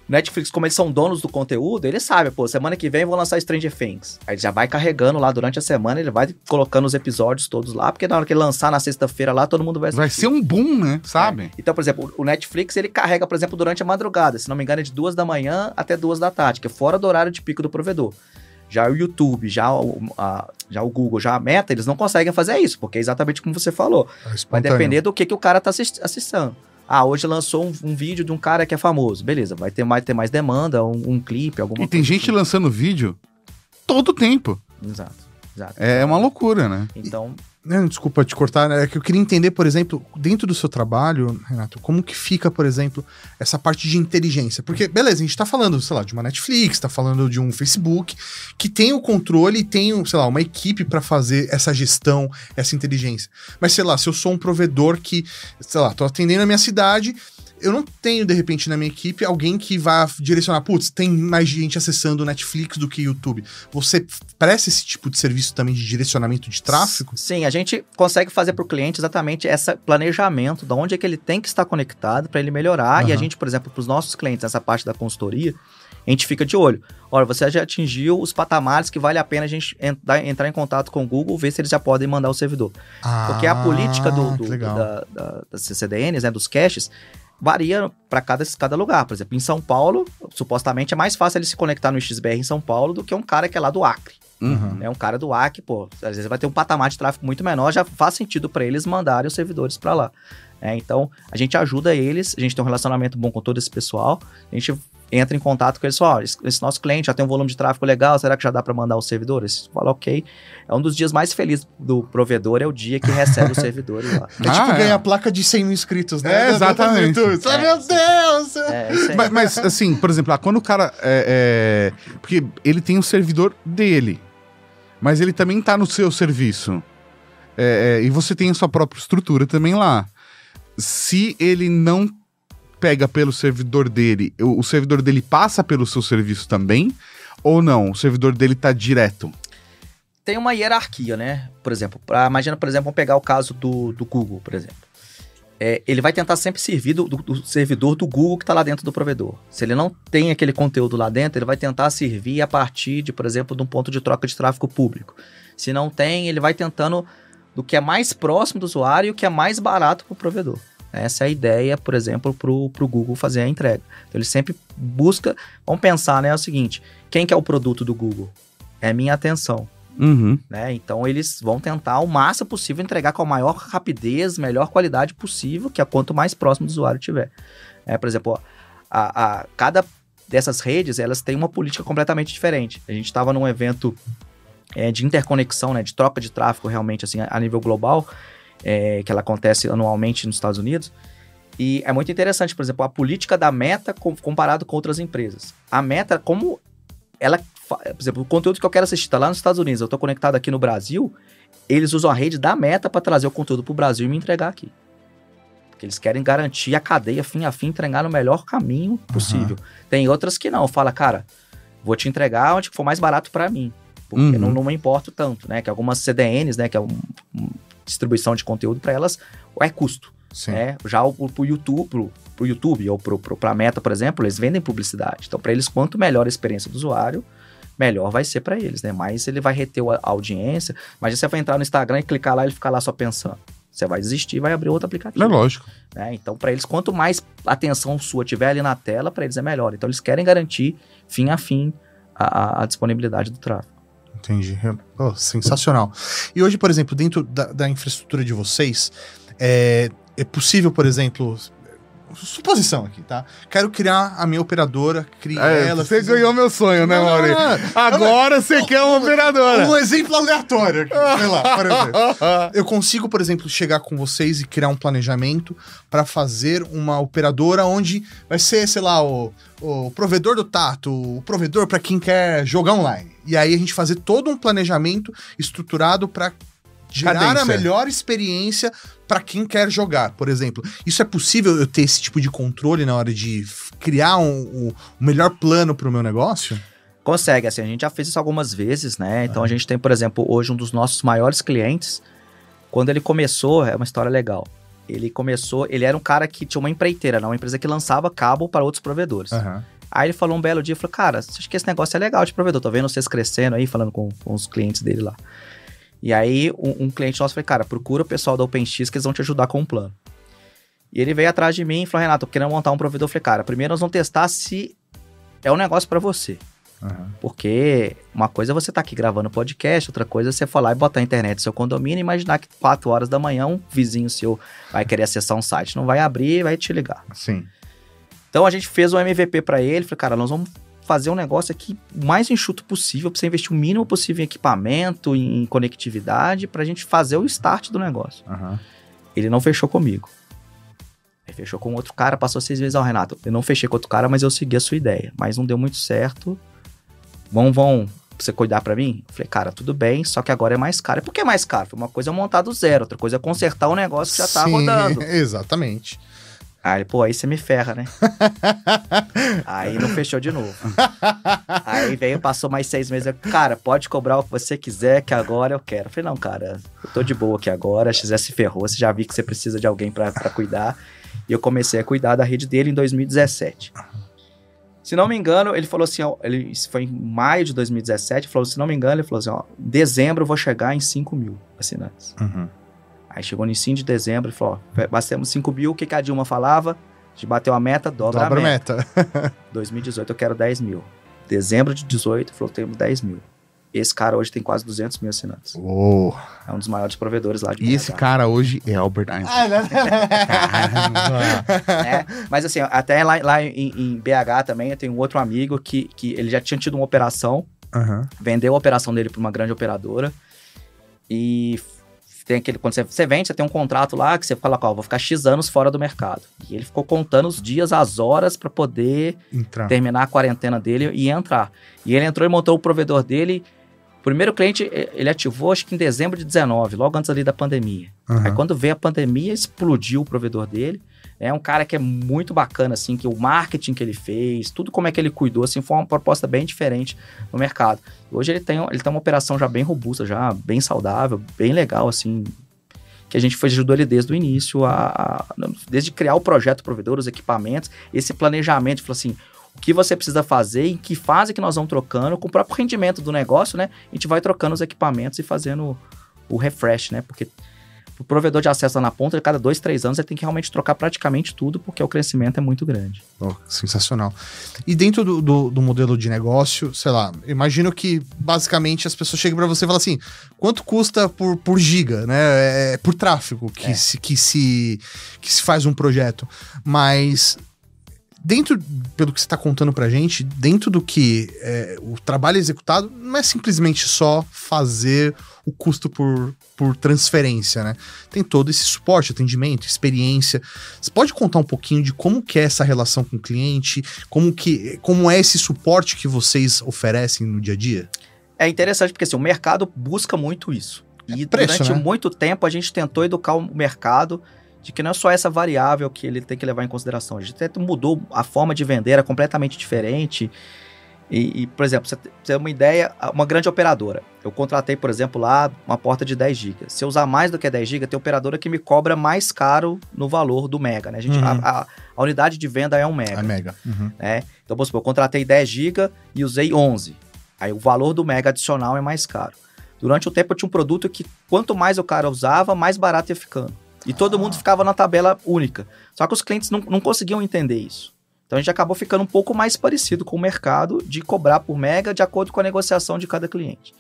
Netflix, como eles são donos do conteúdo, eles sabem, semana que vem eu vou lançar Stranger Things. Aí ele já vai carregando lá durante a semana, ele vai colocando os episódios todos lá, porque na hora que ele lançar na sexta-feira lá, todo mundo vai assistir. Vai ser um boom, né? Sabe? Então, por exemplo, o Netflix, ele carrega, por exemplo, durante a madrugada. Se não me engano, é de 2 da manhã até 2 da tarde, que é fora do horário de pico do provedor. Já o YouTube, já o Google, já a Meta, eles não conseguem fazer isso, porque é exatamente como você falou. Vai depender do que o cara tá assistindo. Hoje lançou um vídeo de um cara que é famoso. Beleza, vai ter mais demanda, um clipe, alguma coisa. E tem gente lançando vídeo todo tempo. Exato. É uma loucura, né? Então... Desculpa te cortar, é que eu queria entender, por exemplo, dentro do seu trabalho, Renato, como que fica, por exemplo, essa parte de inteligência? Porque, beleza, a gente tá falando, sei lá, de uma Netflix, tá falando de um Facebook, que tem o controle e tem, sei lá, uma equipe para fazer essa gestão, essa inteligência. Mas, sei lá, se eu sou um provedor que, sei lá, tô atendendo a minha cidade, eu não tenho, de repente, na minha equipe, alguém que vá direcionar, tem mais gente acessando o Netflix do que YouTube. Você presta esse tipo de serviço também de direcionamento de tráfego? Sim, a gente consegue fazer para o cliente exatamente esse planejamento, de onde é que ele tem que estar conectado para ele melhorar. E a gente, por exemplo, para os nossos clientes, nessa parte da consultoria, a gente fica de olho. Olha, você já atingiu os patamares que vale a pena a gente entrar em contato com o Google, ver se eles já podem mandar o servidor. Porque a política das CCDNs, né, dos caches, varia para cada lugar. Por exemplo, em São Paulo, supostamente é mais fácil ele se conectar no XBR em São Paulo do que um cara que é lá do Acre. Um cara do Acre, às vezes vai ter um patamar de tráfego muito menor, já faz sentido para eles mandarem os servidores para lá. Então, a gente ajuda eles, a gente tem um relacionamento bom com todo esse pessoal, a gente entra em contato com eles, esse nosso cliente já tem um volume de tráfego legal, será que já dá para mandar os servidores? Fala, ok. É um dos dias mais felizes do provedor, é o dia que recebe os servidores lá. É tipo ganhar a placa de 100 mil inscritos, né? Exatamente. Meu Deus! Mas, assim, por exemplo, quando o cara... porque ele tem um servidor dele, mas ele também tá no seu serviço. E você tem a sua própria estrutura também lá. Se ele não pega pelo servidor dele, o servidor dele passa pelo seu serviço também? Ou não? O servidor dele tá direto? Tem uma hierarquia, né? Por exemplo, imagina, por exemplo, vamos pegar o caso do Google, por exemplo. Ele vai tentar sempre servir do servidor do Google que está lá dentro do provedor. Se ele não tem aquele conteúdo lá dentro, ele vai tentar servir a partir de, por exemplo, de um ponto de troca de tráfego público. Se não tem, ele vai tentando do que é mais próximo do usuário e o que é mais barato para o provedor. Essa é a ideia, por exemplo, para o Google fazer a entrega. Então, ele sempre busca... Vamos pensar, né? É o seguinte, quem que é o produto do Google? É a minha atenção. Né? Então, eles vão tentar o máximo possível entregar com a maior rapidez, melhor qualidade possível, que é quanto mais próximo do usuário tiver. Por exemplo, cada dessas redes, elas têm uma política completamente diferente. A gente estava num evento de interconexão, né, de troca de tráfego realmente assim, a nível global, que ela acontece anualmente nos Estados Unidos. E é muito interessante, por exemplo, a política da Meta comparado com outras empresas. A Meta, como por exemplo, o conteúdo que eu quero assistir tá lá nos Estados Unidos, eu tô conectado aqui no Brasil, eles usam a rede da Meta para trazer o conteúdo pro Brasil e me entregar aqui. Porque eles querem garantir a cadeia fim a fim, entregar no melhor caminho possível. Tem outras que não, fala, cara, vou te entregar onde for mais barato para mim. Porque não me importo tanto, né? Que algumas CDNs, né? Que é uma distribuição de conteúdo para elas, é custo. Né? Já pro YouTube ou pra Meta, por exemplo, eles vendem publicidade. Então, para eles, quanto melhor a experiência do usuário, melhor vai ser para eles, né? Mais ele vai reter a audiência. Mas você vai entrar no Instagram e clicar lá e ele ficar lá só pensando. Você vai desistir e vai abrir outro aplicativo. É lógico. Né? Então, para eles, quanto mais atenção sua tiver ali na tela, para eles é melhor. Então, eles querem garantir, fim a fim, a disponibilidade do tráfego. Entendi. Sensacional. E hoje, por exemplo, dentro da infraestrutura de vocês, é possível, por exemplo... Suposição aqui, tá? Quero criar a minha operadora, ela... Você ganhou meu sonho, né, Mauri? Agora você quer uma operadora. Um exemplo aleatório aqui, sei lá, por exemplo. Eu consigo, por exemplo, chegar com vocês e criar um planejamento para fazer uma operadora onde vai ser, sei lá, o provedor do Tato, o provedor para quem quer jogar online. E aí a gente fazer todo um planejamento estruturado para gerar a melhor experiência para quem quer jogar, por exemplo. Isso é possível eu ter esse tipo de controle na hora de criar o melhor plano para o meu negócio? Consegue, assim, a gente já fez isso algumas vezes, né? Então a gente tem, por exemplo, hoje um dos nossos maiores clientes, quando ele começou, é uma história legal. Ele era um cara que tinha uma empreiteira, né? Uma empresa que lançava cabo para outros provedores. Aí ele falou um belo dia, falou, cara, acho que esse negócio é legal de provedor, tô vendo vocês crescendo aí, falando com os clientes dele lá. E aí, um cliente nosso falou, cara, procura o pessoal da OpenX que eles vão te ajudar com um plano. E ele veio atrás de mim e falou, Renato, eu quero montar um provedor. Eu falei, cara, primeiro nós vamos testar se é um negócio pra você. Porque uma coisa é você tá aqui gravando podcast, outra coisa é você for lá e botar a internet no seu condomínio e imaginar que 4 horas da manhã um vizinho seu vai querer acessar um site, não vai abrir e vai te ligar. Sim. Então a gente fez um MVP pra ele, falei, cara, nós vamos fazer um negócio aqui o mais enxuto possível, pra você investir o mínimo possível em equipamento, em conectividade, pra gente fazer o start do negócio. Ele não fechou comigo. Ele fechou com outro cara, passou 6 meses, Renato, eu não fechei com outro cara, mas eu segui a sua ideia. Mas não deu muito certo. Vão você cuidar pra mim? Eu falei, cara, tudo bem, só que agora é mais caro. Por que é mais caro? Foi uma coisa montar do zero, outra coisa é consertar um negócio que já tá rodando. Exatamente. Aí, aí você me ferra, né? Aí não fechou de novo. Aí passou mais 6 meses. Cara, pode cobrar o que você quiser, que agora eu quero. Eu falei, não, cara, eu tô de boa aqui agora. A XS se ferrou, você já viu que você precisa de alguém pra cuidar. E eu comecei a cuidar da rede dele em 2017. Se não me engano, ele falou assim, isso foi em maio de 2017, falou, se não me engano, ele falou assim, em dezembro eu vou chegar em 5 mil assinantes. Aí chegou no início de dezembro e falou, batemos 5 mil, o que a Dilma falava? A gente bateu a meta, dobra a meta. 2018 eu quero 10 mil. Dezembro de 18, falou, temos 10 mil. Esse cara hoje tem quase 200 mil assinantes. É um dos maiores provedores lá de BH. E esse cara hoje é Albert Einstein. Mas assim, até lá em BH também, eu tenho um outro amigo que ele já tinha tido uma operação, vendeu a operação dele para uma grande operadora e... Tem aquele, quando você vende, você tem um contrato lá que você fala, vou ficar X anos fora do mercado. E ele ficou contando os dias, as horas para poder terminar a quarentena dele e entrar. E ele entrou e montou o provedor dele. O primeiro cliente, ele ativou acho que em dezembro de 19, logo antes ali da pandemia. Aí quando veio a pandemia, explodiu o provedor dele. É um cara que é muito bacana, assim, que o marketing que ele fez, tudo como é que ele cuidou, assim, foi uma proposta bem diferente no mercado. Hoje ele tem uma operação já bem robusta, já bem saudável, bem legal, assim, que a gente ajudou ele desde o início, desde criar o projeto provedor, os equipamentos, esse planejamento, falou assim, o que você precisa fazer, em que fase que nós vamos trocando, com o próprio rendimento do negócio, né, a gente vai trocando os equipamentos e fazendo o refresh, né, porque... O provedor de acesso lá na ponta, de cada 2, 3 anos, ele tem que realmente trocar praticamente tudo, porque o crescimento é muito grande. Sensacional. E dentro do modelo de negócio, sei lá, imagino que basicamente as pessoas chegam para você e falam assim, quanto custa por giga, né? Por tráfego que se faz um projeto. Mas dentro, pelo que você está contando pra gente, dentro do que o trabalho executado, não é simplesmente só fazer o custo por transferência, né? Tem todo esse suporte, atendimento, experiência. Você pode contar um pouquinho de como que é essa relação com o cliente, como é esse suporte que vocês oferecem no dia a dia? É interessante porque assim, o mercado busca muito isso. E preço, durante né? muito tempo a gente tentou educar o mercado de que não é só essa variável que ele tem que levar em consideração. A gente até mudou a forma de vender, era completamente diferente. E por exemplo, você tem uma ideia, uma grande operadora. Eu contratei, por exemplo, lá uma porta de 10 GB. Se eu usar mais do que 10 GB, tem operadora que me cobra mais caro no valor do mega, né? A unidade de venda é 1 mega. A mega. Uhum. Né? Então, vamos supor, eu contratei 10 GB e usei 11. Aí o valor do mega adicional é mais caro. Durante o tempo eu tinha um produto que quanto mais o cara usava, mais barato ia ficando. E todo mundo ficava na tabela única. Só que os clientes não conseguiam entender isso. Então a gente acabou ficando um pouco mais parecido com o mercado de cobrar por mega de acordo com a negociação de cada cliente.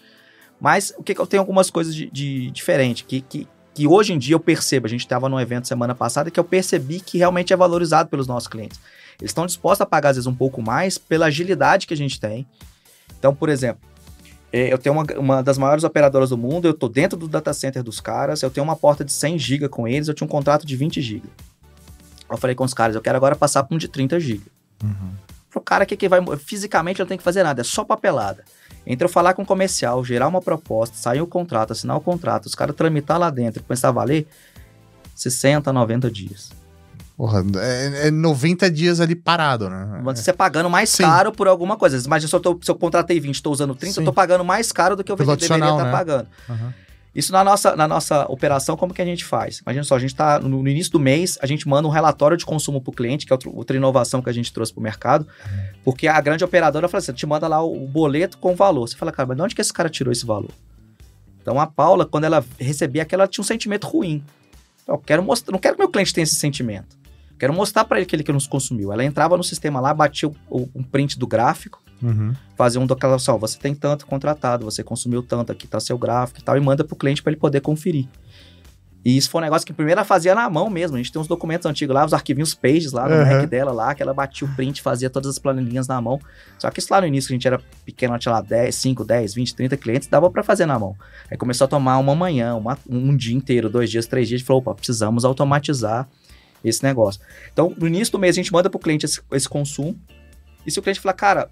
Mas o que eu tenho algumas coisas de diferente, que hoje em dia eu percebo, a gente estava num evento semana passada, que eu percebi que realmente é valorizado pelos nossos clientes. Eles estão dispostos a pagar às vezes um pouco mais pela agilidade que a gente tem. Então, por exemplo, eu tenho uma das maiores operadoras do mundo, eu estou dentro do data center dos caras, eu tenho uma porta de 100 GB com eles, eu tinha um contrato de 20 GB. Eu falei com os caras, eu quero agora passar para um de 30 GB. Falei, cara, que vai... Fisicamente eu não tenho que fazer nada, é só papelada. Entre eu falar com o comercial, gerar uma proposta, sair o contrato, assinar o contrato, os caras tramitar lá dentro e começar a valer, 60, 90 dias. Porra, é 90 dias ali parado, né? Você pagando mais caro por alguma coisa. Imagina, se eu contratei 20, estou usando 30, eu estou pagando mais caro do que eu deveria estar pagando. Uhum. Isso na nossa operação, como que a gente faz? Imagina só, a gente está no início do mês, a gente manda um relatório de consumo para o cliente, que é outra inovação que a gente trouxe para o mercado, porque a grande operadora fala assim, te manda lá o boleto com o valor. Você fala, cara, mas de onde que esse cara tirou esse valor? Então a Paula, quando ela recebia aquilo, ela tinha um sentimento ruim. Eu quero mostrar, não quero que meu cliente tenha esse sentimento. Quero mostrar para ele que ele nos consumiu. Ela entrava no sistema lá, batia um print do gráfico, fazia um declaração, você tem tanto contratado, você consumiu tanto, aqui tá seu gráfico e tal, e manda pro cliente para ele poder conferir. E isso foi um negócio que primeiro ela fazia na mão mesmo. A gente tem uns documentos antigos lá, os arquivinhos Pages lá no Mac dela lá, que ela batia o print, fazia todas as planilhinhas na mão. Só que isso lá no início, que a gente era pequeno, tinha lá 5, 10, 20, 30 clientes, dava para fazer na mão. Aí começou a tomar uma manhã, um dia inteiro, 2 dias, 3 dias, a gente falou, opa, precisamos automatizar esse negócio. Então, no início do mês, a gente manda pro cliente esse consumo. E se o cliente falar, cara,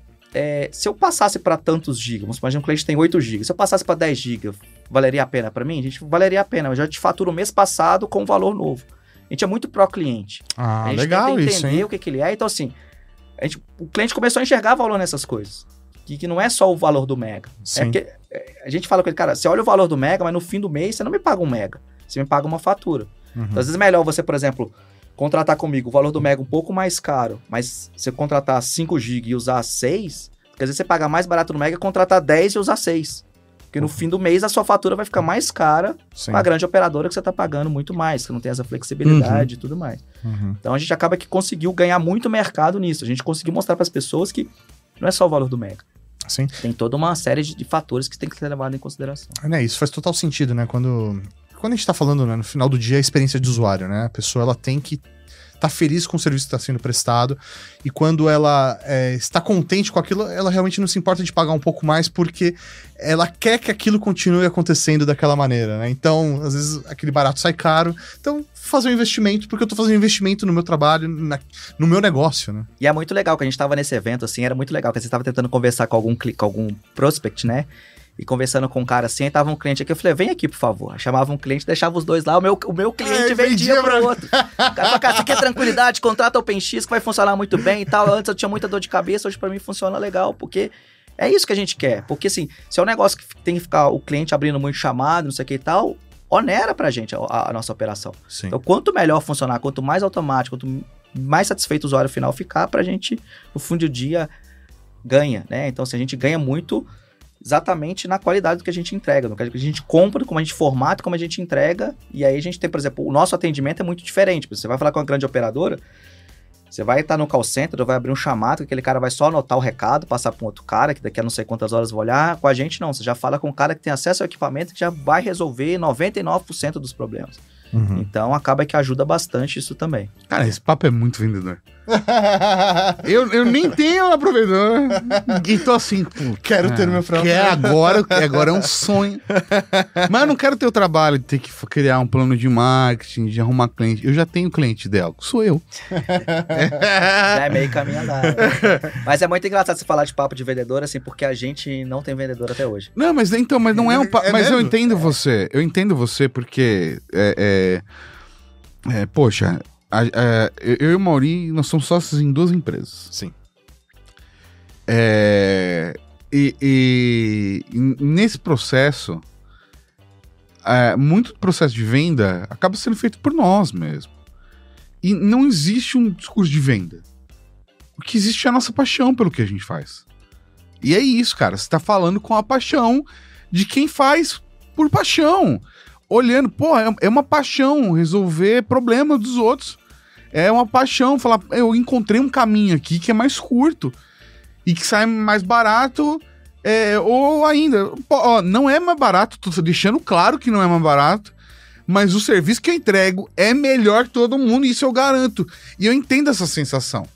se eu passasse para tantos gigas, vamos imaginar que o cliente tem 8 gigas, se eu passasse para 10 gigas, valeria a pena para mim? A gente valeria a pena. Eu já te faturo o mês passado com um valor novo. A gente é muito pró-cliente. Ah, a gente legal tenta isso, entender hein? o que ele é. Então, assim, o cliente começou a enxergar valor nessas coisas. Que não é só o valor do mega. Sim. Porque a gente fala com ele, cara, você olha o valor do mega, mas no fim do mês você não me paga um mega. Você me paga uma fatura. Então, às vezes é melhor você, por exemplo, contratar comigo o valor do mega um pouco mais caro, mas você contratar 5 GB e usar 6, quer dizer, você paga mais barato no mega, contratar 10 e usar 6. Porque no fim do mês a sua fatura vai ficar mais cara para a grande operadora que você está pagando muito mais, que não tem essa flexibilidade e tudo mais. Então a gente acaba que conseguiu ganhar muito mercado nisso. A gente conseguiu mostrar para as pessoas que não é só o valor do mega. Sim. Tem toda uma série de fatores que tem que ser levado em consideração. Isso faz total sentido, né? Quando a gente tá falando, né, no final do dia, a experiência de usuário, né? A pessoa, ela tem que estar feliz com o serviço que está sendo prestado, e quando ela está contente com aquilo, ela realmente não se importa de pagar um pouco mais, porque ela quer que aquilo continue acontecendo daquela maneira, né? Então, às vezes, aquele barato sai caro. Então, fazer um investimento, porque eu tô fazendo um investimento no meu trabalho, no meu negócio, né? E é muito legal que a gente tava nesse evento, assim, era muito legal, que você tava tentando conversar com algum prospect, né? E conversando com um cara assim, aí tava um cliente aqui, eu falei, vem aqui, por favor. Chamava um cliente, deixava os dois lá, o meu cliente vendia pro outro. O cara falava, cara, você quer tranquilidade, contrata OpenX que vai funcionar muito bem e tal. Antes eu tinha muita dor de cabeça, hoje pra mim funciona legal, porque é isso que a gente quer. Porque assim, se é um negócio que tem que ficar o cliente abrindo muito chamado, não sei o que e tal, onera pra gente a nossa operação. Sim. Então, quanto melhor funcionar, quanto mais automático, quanto mais satisfeito o usuário final ficar, pra gente, no fim do dia, ganha, né? Então, assim, a gente ganha muito exatamente na qualidade do que a gente entrega, no que a gente compra, como a gente formata, como a gente entrega, e aí a gente tem, por exemplo, o nosso atendimento é muito diferente. Você vai falar com uma grande operadora, você vai estar no call center, vai abrir um chamado, aquele cara vai só anotar o recado, passar para um outro cara, que daqui a não sei quantas horas vai olhar. Com a gente não, você já fala com um cara que tem acesso ao equipamento, que já vai resolver 99% dos problemas. Então acaba que ajuda bastante isso também. Cara, esse papo é muito vendedor. Eu nem tenho uma provedora. E tô assim, Quero ter meu próprio. Agora é um sonho. Mas eu não quero ter o trabalho de ter que criar um plano de marketing, de arrumar cliente. Eu já tenho cliente ideal, sou eu. Já é meio caminho andado. Mas é muito engraçado você falar de papo de vendedor, assim, porque a gente não tem vendedor até hoje. Não, mas não é um papo. Mas mesmo? eu entendo você. Eu entendo você porque. Poxa, eu e o Mauri, nós somos sócios em 2 empresas. Sim. E nesse processo, muito processo de venda acaba sendo feito por nós mesmo. E não existe um discurso de venda. O que existe é a nossa paixão pelo que a gente faz. E é isso, cara. Você tá falando com a paixão de quem faz por paixão. Olhando, é uma paixão resolver problemas dos outros. É uma paixão falar, eu encontrei um caminho aqui que é mais curto e que sai mais barato, ou ainda, não é mais barato, tô deixando claro que não é mais barato, mas o serviço que eu entrego é melhor que todo mundo, isso eu garanto. E eu entendo essa sensação.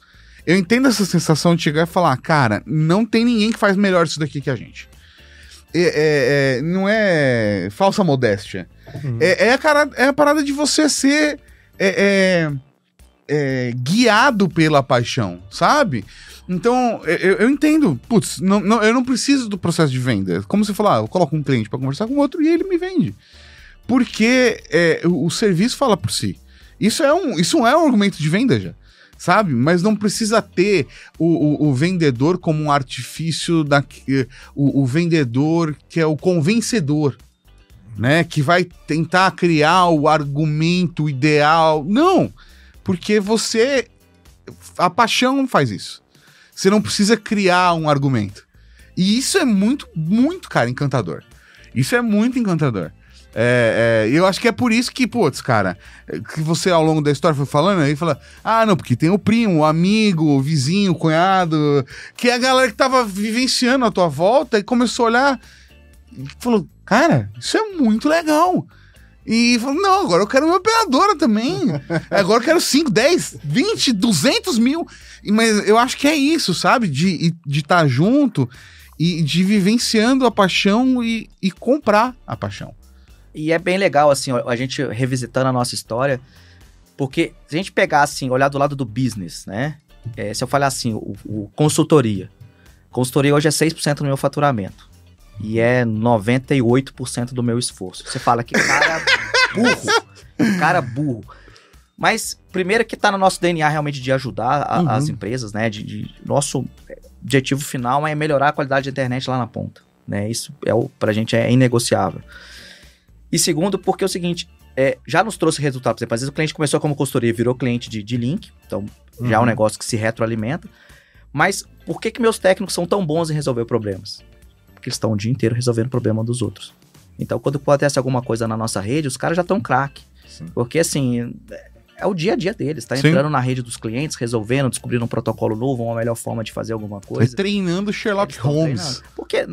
Eu entendo essa sensação de chegar e falar, cara, não tem ninguém que faz melhor isso daqui que a gente. Não é falsa modéstia. É a parada de você ser guiado pela paixão, sabe? Então, eu entendo. Putz, eu não preciso do processo de venda. Como você falou, eu coloco um cliente pra conversar com o outro e ele me vende. Porque o serviço fala por si. Isso é um argumento de venda já, sabe? Mas não precisa ter o vendedor como um artifício, o vendedor que é o convencedor, né? Que vai tentar criar o argumento ideal. Não! Porque a paixão faz isso. Você não precisa criar um argumento. E isso é muito, muito, cara, encantador. Isso é muito encantador. Eu acho que é por isso que, putz, cara, que você ao longo da história foi falando, aí fala, não, porque tem o primo, o amigo, o vizinho, o cunhado, que é a galera que tava vivenciando a tua volta e começou a olhar e falou, cara, isso é muito legal. E falou, não, agora eu quero uma operadora também. Agora eu quero 5, 10, 20, 200 mil. Mas eu acho que é isso, sabe? De estar junto e de vivenciando a paixão e comprar a paixão. E é bem legal, assim, a gente revisitando a nossa história, porque se a gente pegar, assim, olhar do lado do business, né? Se eu falar assim, o consultoria. Consultoria hoje é 6% do meu faturamento. E é 98% do meu esforço. Você fala que cara burro. Mas, primeiro que tá no nosso DNA realmente de ajudar as empresas, né? Nosso objetivo final é melhorar a qualidade da internet lá na ponta, né? Isso pra gente é inegociável. E segundo, porque é o seguinte, já nos trouxe resultado. Por exemplo, às vezes o cliente começou como consultoria e virou cliente de link, então já é um negócio que se retroalimenta. Mas por que meus técnicos são tão bons em resolver problemas? Porque eles estão o dia inteiro resolvendo o problema dos outros. Então, quando acontece alguma coisa na nossa rede, os caras já estão craque. Porque, assim, é o dia a dia deles. Tá entrando na rede dos clientes, resolvendo, descobrindo um protocolo novo, uma melhor forma de fazer alguma coisa. Treinando Sherlock Holmes. Porque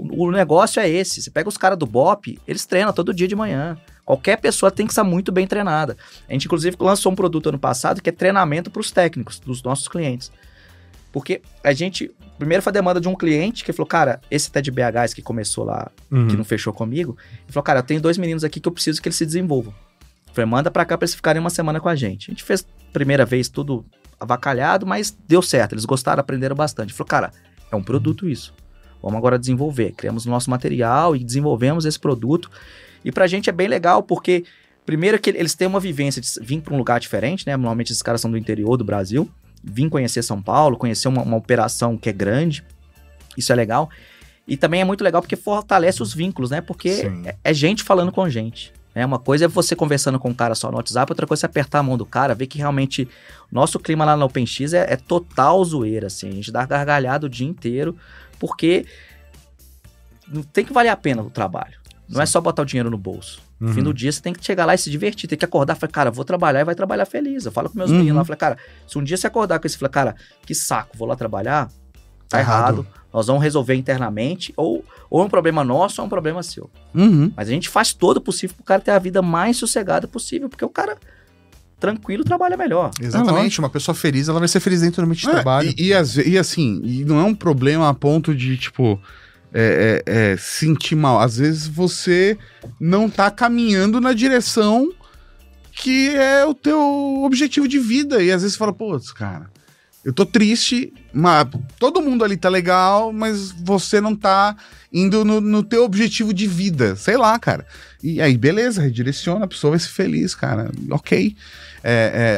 o negócio é esse. Você pega os caras do BOP, eles treinam todo dia de manhã. Qualquer pessoa tem que estar muito bem treinada. A gente, inclusive, lançou um produto ano passado que é treinamento para os técnicos, dos nossos clientes. Porque a gente... Primeiro foi a demanda de um cliente que falou, cara, esse até de BH, esse que começou lá, que não fechou comigo, ele falou, cara, eu tenho 2 meninos aqui que eu preciso que eles se desenvolvam. Eu falei, manda pra cá pra eles ficarem uma semana com a gente. A gente fez, primeira vez, tudo avacalhado, mas deu certo. Eles gostaram, aprenderam bastante. Ele falou, cara, é um produto isso. Vamos agora desenvolver. Criamos o nosso material e desenvolvemos esse produto. E pra gente é bem legal, porque, primeiro que eles têm uma vivência de vir pra um lugar diferente, né? Normalmente esses caras são do interior do Brasil. Vim conhecer São Paulo, conhecer uma operação que é grande, isso é legal. E também é muito legal porque fortalece os vínculos, né? Porque é gente falando com gente. Né? Uma coisa é você conversando com o cara só no WhatsApp, outra coisa é apertar a mão do cara, ver que realmente nosso clima lá na OpenX é total zoeira, assim. A gente dá gargalhada o dia inteiro, porque tem que valer a pena o trabalho. Não é só botar o dinheiro no bolso. No fim do dia, você tem que chegar lá e se divertir, tem que acordar e falar, cara, vou trabalhar e vai trabalhar feliz. Eu falo com meus meninos lá, falei, cara, se um dia você acordar com isso e falar, cara, que saco, vou lá trabalhar, tá errado. Nós vamos resolver internamente, ou é um problema nosso ou é um problema seu. Mas a gente faz todo o possível pro cara ter a vida mais sossegada possível, porque o cara tranquilo trabalha melhor. Exatamente, uma pessoa feliz, ela vai ser feliz dentro do ambiente de trabalho. E assim, e não é um problema a ponto de, tipo, sentir mal. Às vezes você não tá caminhando na direção que é o teu objetivo de vida. E às vezes você fala, pô, cara, eu tô triste, mas todo mundo ali tá legal, mas você não tá indo no teu objetivo de vida. Sei lá, cara. E aí, beleza, redireciona, a pessoa vai ser feliz, cara. Ok.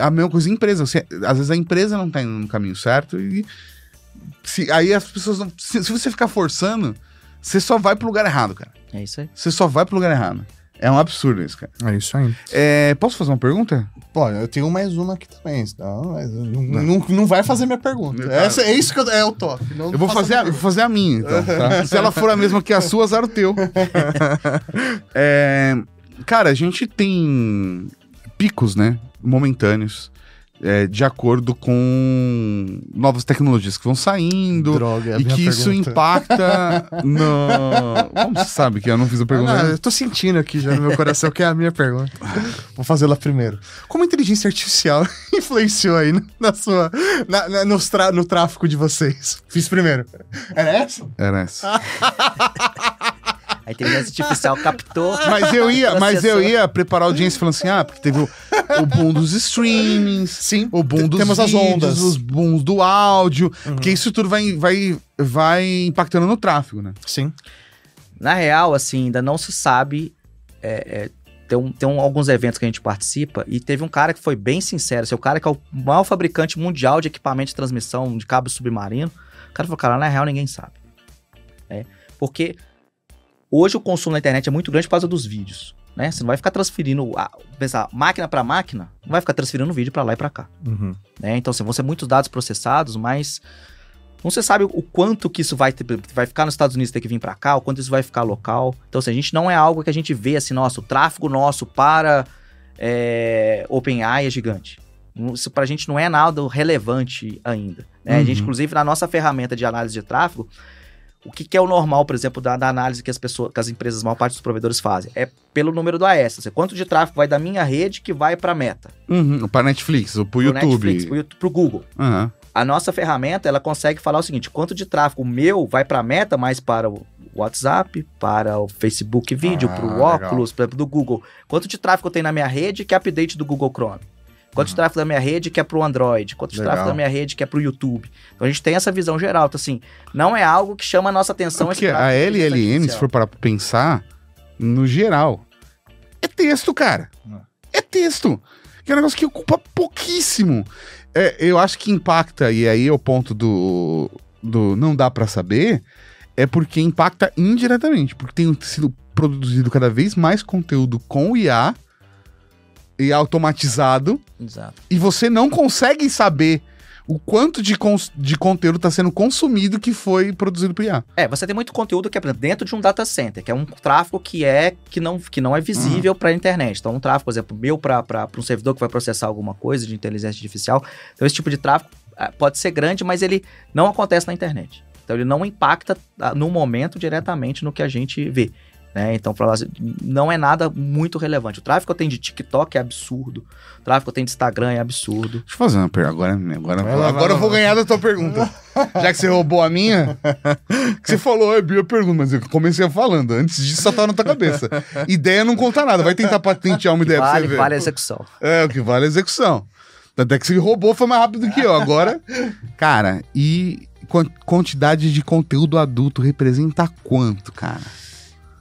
A mesma coisa em empresa. Às vezes a empresa não tá indo no caminho certo e aí as pessoas não... Se você ficar forçando, você só vai pro lugar errado, cara. É isso aí. Você só vai pro lugar errado. É um absurdo isso, cara. É isso aí. Posso fazer uma pergunta? Pô, eu tenho mais uma aqui também. Não vai fazer minha pergunta. É isso que é o top. Eu vou fazer a minha, então. Tá? Se ela for a mesma que a sua, azar o teu. Cara, a gente tem picos, né? Momentâneos. De acordo com novas tecnologias que vão saindo. Droga, e que isso impacta no... Como você sabe que eu não fiz a pergunta? Eu tô sentindo aqui já no meu coração que é a minha pergunta. Vou fazê-la primeiro. Como a inteligência artificial influenciou aí no tráfico de vocês? Fiz primeiro. Era essa? Era essa. A inteligência artificial captou. Mas eu ia preparar a audiência falando assim, porque teve o boom dos streamings, sim, o boom dos temos vídeos, as ondas, os booms do áudio, que isso tudo vai impactando no tráfego, né? Sim. Na real, assim, ainda não se sabe. Tem alguns eventos que a gente participa e teve um cara que foi bem sincero. O cara que é o maior fabricante mundial de equipamento de transmissão de cabo submarino. O cara falou, cara, na real ninguém sabe. Porque hoje o consumo na internet é muito grande por causa dos vídeos, né? Você não vai ficar transferindo, pensar, máquina para máquina, não vai ficar transferindo vídeo para lá e para cá. Né? Então, assim, vão ser muitos dados processados, mas não se sabe o quanto que isso vai ficar nos Estados Unidos, ter que vir para cá, o quanto isso vai ficar local. Então, assim, a gente não é algo que a gente vê assim, nossa, o tráfego nosso para OpenAI é gigante. Isso pra gente não é nada relevante ainda. Né? A gente, inclusive, na nossa ferramenta de análise de tráfego, o que é o normal, por exemplo, da análise que as empresas, a maior parte dos provedores fazem? É pelo número do AS. Ou seja, quanto de tráfego vai da minha rede que vai para Meta. Para Netflix, ou pro YouTube. Pro Google. A nossa ferramenta, ela consegue falar o seguinte, quanto de tráfego meu vai para Meta, mais para o WhatsApp, para o Facebook Vídeo, para o Oculus, para do Google. Quanto de tráfego tem na minha rede que é update do Google Chrome. Quanto de tráfego da minha rede que é pro Android, quanto de tráfego da minha rede que é pro YouTube. Então a gente tem essa visão geral. Então, assim, não é algo que chama a nossa atenção. Porque a LLM, se for para pensar, no geral, é texto, cara. É texto. Que é um negócio que ocupa pouquíssimo. Eu acho que impacta, e aí é o ponto do não dá para saber, é porque impacta indiretamente. Porque tem sido produzido cada vez mais conteúdo com IA e automatizado. Exato. E você não consegue saber o quanto de conteúdo está sendo consumido que foi produzido por IA. Você tem muito conteúdo que é dentro de um data center, que é um tráfego que não é visível para a internet. Então, um tráfego, por exemplo, meu para um servidor que vai processar alguma coisa de inteligência artificial. Então, esse tipo de tráfego pode ser grande, mas ele não acontece na internet. Então, ele não impacta no momento diretamente no que a gente vê. Então, não é nada muito relevante. O tráfego que eu tenho de TikTok é absurdo. O tráfego que eu tenho de Instagram é absurdo. Deixa eu fazer uma pergunta. Agora eu vou ganhar da tua pergunta. Já que você roubou a minha, que você falou, é a pergunta, mas eu comecei falando. Antes disso, só tava na tua cabeça. Ideia não conta nada. Vai tentar patentear uma ideia pra você ver. Vale a execução. O que vale a execução. Até que você roubou foi mais rápido que eu. Agora, cara, e quantidade de conteúdo adulto representa quanto, cara?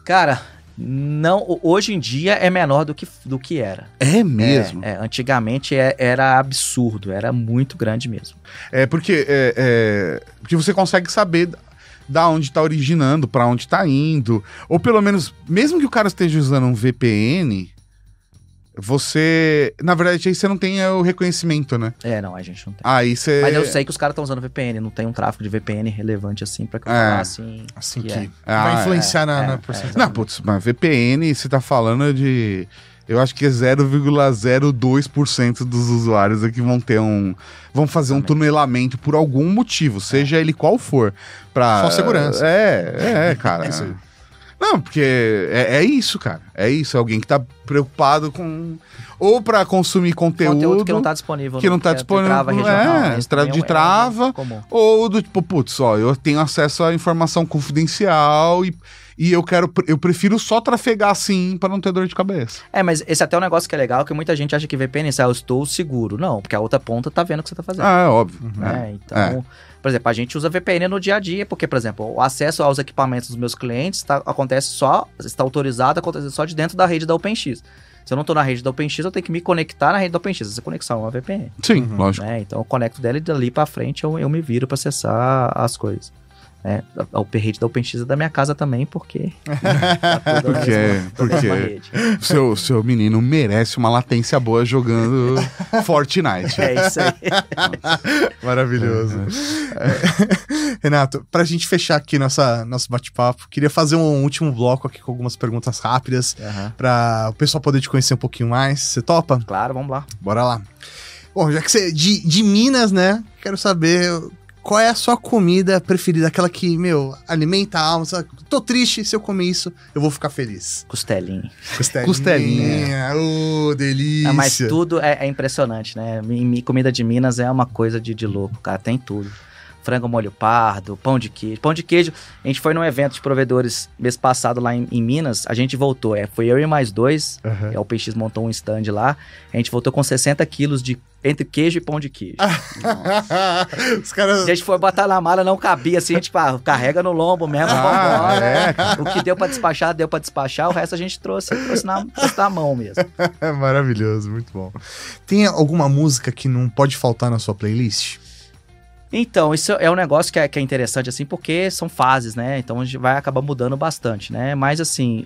Cara, não, hoje em dia é menor do que era. É mesmo? Antigamente era absurdo, era muito grande mesmo. Porque você consegue saber da onde está originando, para onde está indo. Ou pelo menos, mesmo que o cara esteja usando um VPN, na verdade, aí você não tem o reconhecimento, né? Não, a gente não tem. Aí você... Mas eu sei que os caras estão usando VPN, não tem um tráfego de VPN relevante assim pra que eu falar assim que vai influenciar na porcentagem. Não, putz, mas VPN, você tá falando de... Eu acho que é 0,02% dos usuários aqui vão fazer um tunelamento por algum motivo, seja ele qual for. Só segurança. Cara. Não, porque é isso, cara. É isso. É alguém que tá preocupado com... Ou pra consumir conteúdo que não tá disponível. Que não tá disponível. Trava regional, estrada de trava. Comum. Ou do tipo, putz, ó, eu tenho acesso à informação confidencial e eu prefiro só trafegar assim pra não ter dor de cabeça. Mas esse até é um negócio que é legal, que muita gente acha que VPN, eu estou seguro. Não, porque a outra ponta tá vendo o que você tá fazendo. É óbvio. Então, por exemplo, a gente usa VPN no dia a dia, porque, por exemplo, o acesso aos equipamentos dos meus clientes está autorizado, acontece só de dentro da rede da OpenX. Se eu não tô na rede da OpenX, eu tenho que me conectar na rede da OpenX. Essa conexão é uma VPN. Sim, lógico. Então eu conecto dela e dali pra frente eu me viro pra acessar as coisas. A rede da OpenX é da minha casa também, porque... tá tudo porque rede. Seu menino merece uma latência boa jogando Fortnite. É isso aí. Maravilhoso. Renato, pra gente fechar aqui nosso bate-papo, queria fazer um último bloco aqui com algumas perguntas rápidas, pra o pessoal poder te conhecer um pouquinho mais. Você topa? Claro, vamos lá. Bora lá. Bom, já que você é de Minas, né? Quero saber... Qual é a sua comida preferida? Aquela que, alimenta a alma. Sabe? Tô triste, se eu comer isso, eu vou ficar feliz. Costelinha. Costelinha. Delícia. Mas tudo é impressionante, né? Comida de Minas é uma coisa de louco, cara. Tem tudo. Frango molho pardo, pão de queijo. Pão de queijo, a gente foi num evento de provedores mês passado lá em Minas, a gente voltou, foi eu e mais dois, o PX montou um stand lá, a gente voltou com 60 quilos entre queijo e pão de queijo. Os caras... A gente foi botar na mala, não cabia, assim, a gente carrega no lombo mesmo, O que deu pra despachar, o resto a gente trouxe na mão mesmo. Maravilhoso, muito bom. Tem alguma música que não pode faltar na sua playlist? Então, isso é um negócio que é interessante, assim, porque são fases, né? Então a gente vai acabar mudando bastante, né? Mas, assim,